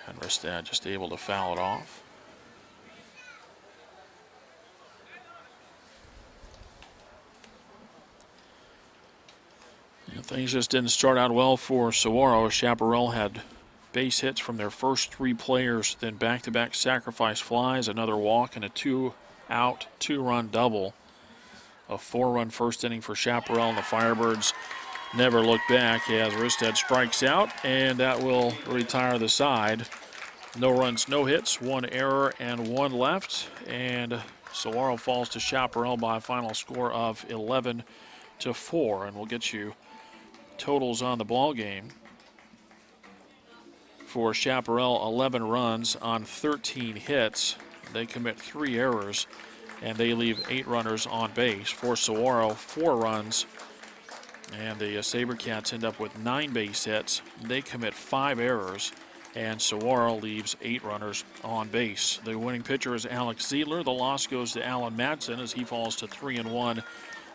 And Ristad just able to foul it off. And things just didn't start out well for Saguaro. Chaparral had base hits from their first 3 players, then back-to-back sacrifice flies, another walk, and a 2-out, 2-run double. A 4-run first inning for Chaparral, and the Firebirds never looked back as Ristad strikes out, and that will retire the side. No runs, no hits, 1 error, and 1 left. And Saguaro falls to Chaparral by a final score of 11-4, and we'll get you totals on the ball game. For Chaparral, 11 runs on 13 hits. They commit 3 errors, and they leave 8 runners on base. For Saguaro, 4 runs, and the SaberCats end up with 9 base hits. They commit 5 errors, and Saguaro leaves 8 runners on base. The winning pitcher is Alex Ziedler. The loss goes to Alan Madsen as he falls to 3-1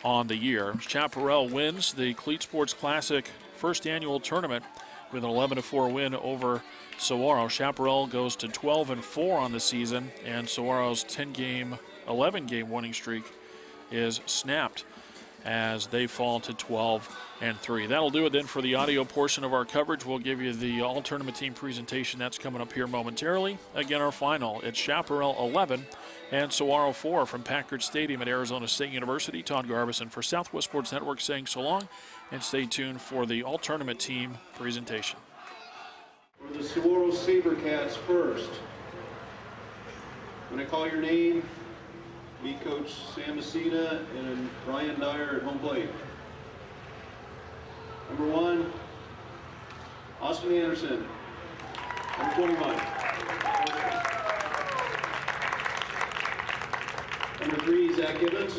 on the year. Chaparral wins the Cleats Sports Classic first annual tournament with an 11-4 win over Saguaro. Chaparral goes to 12-4 on the season, and Saguaro's 11-game winning streak is snapped as they fall to 12-3. That'll do it then for the audio portion of our coverage. We'll give you the all-tournament team presentation. That's coming up here momentarily. Again, our final, it's Chaparral 11 and Saguaro 4 from Packard Stadium at Arizona State University. Todd Garbison for Southwest Sports Network saying so long, and stay tuned for the all-tournament team presentation. For the Saguaro SaberCats first. When I call your name, meet Coach Sam Messina and Brian Dyer at home plate. Number 1, Austin Anderson. Number 21. Number 3, Zach Gibbons.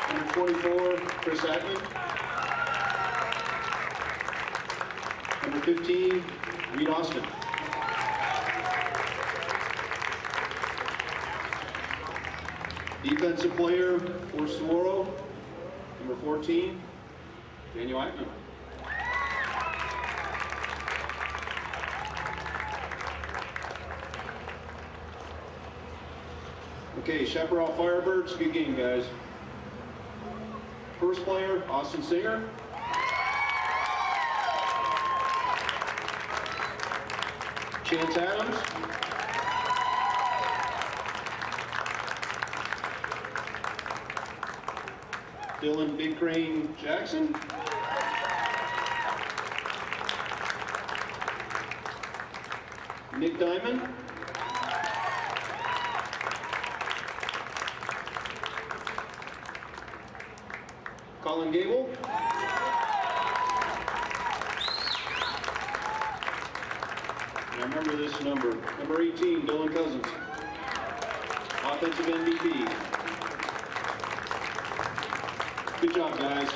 Number 24, Chris Ackman. Number 15, Reed Austin. Defensive player for Saguaro, number 14, Daniel Ackman. Okay, Chaparral Firebirds, good game, guys. First player, Austin Singer. Chance Adams. Dylan Big Crane Jackson. Nick Diamond. Colin Gable. And I remember this number. Number 18, Dylan Cousins. Offensive MVP. Good job, guys.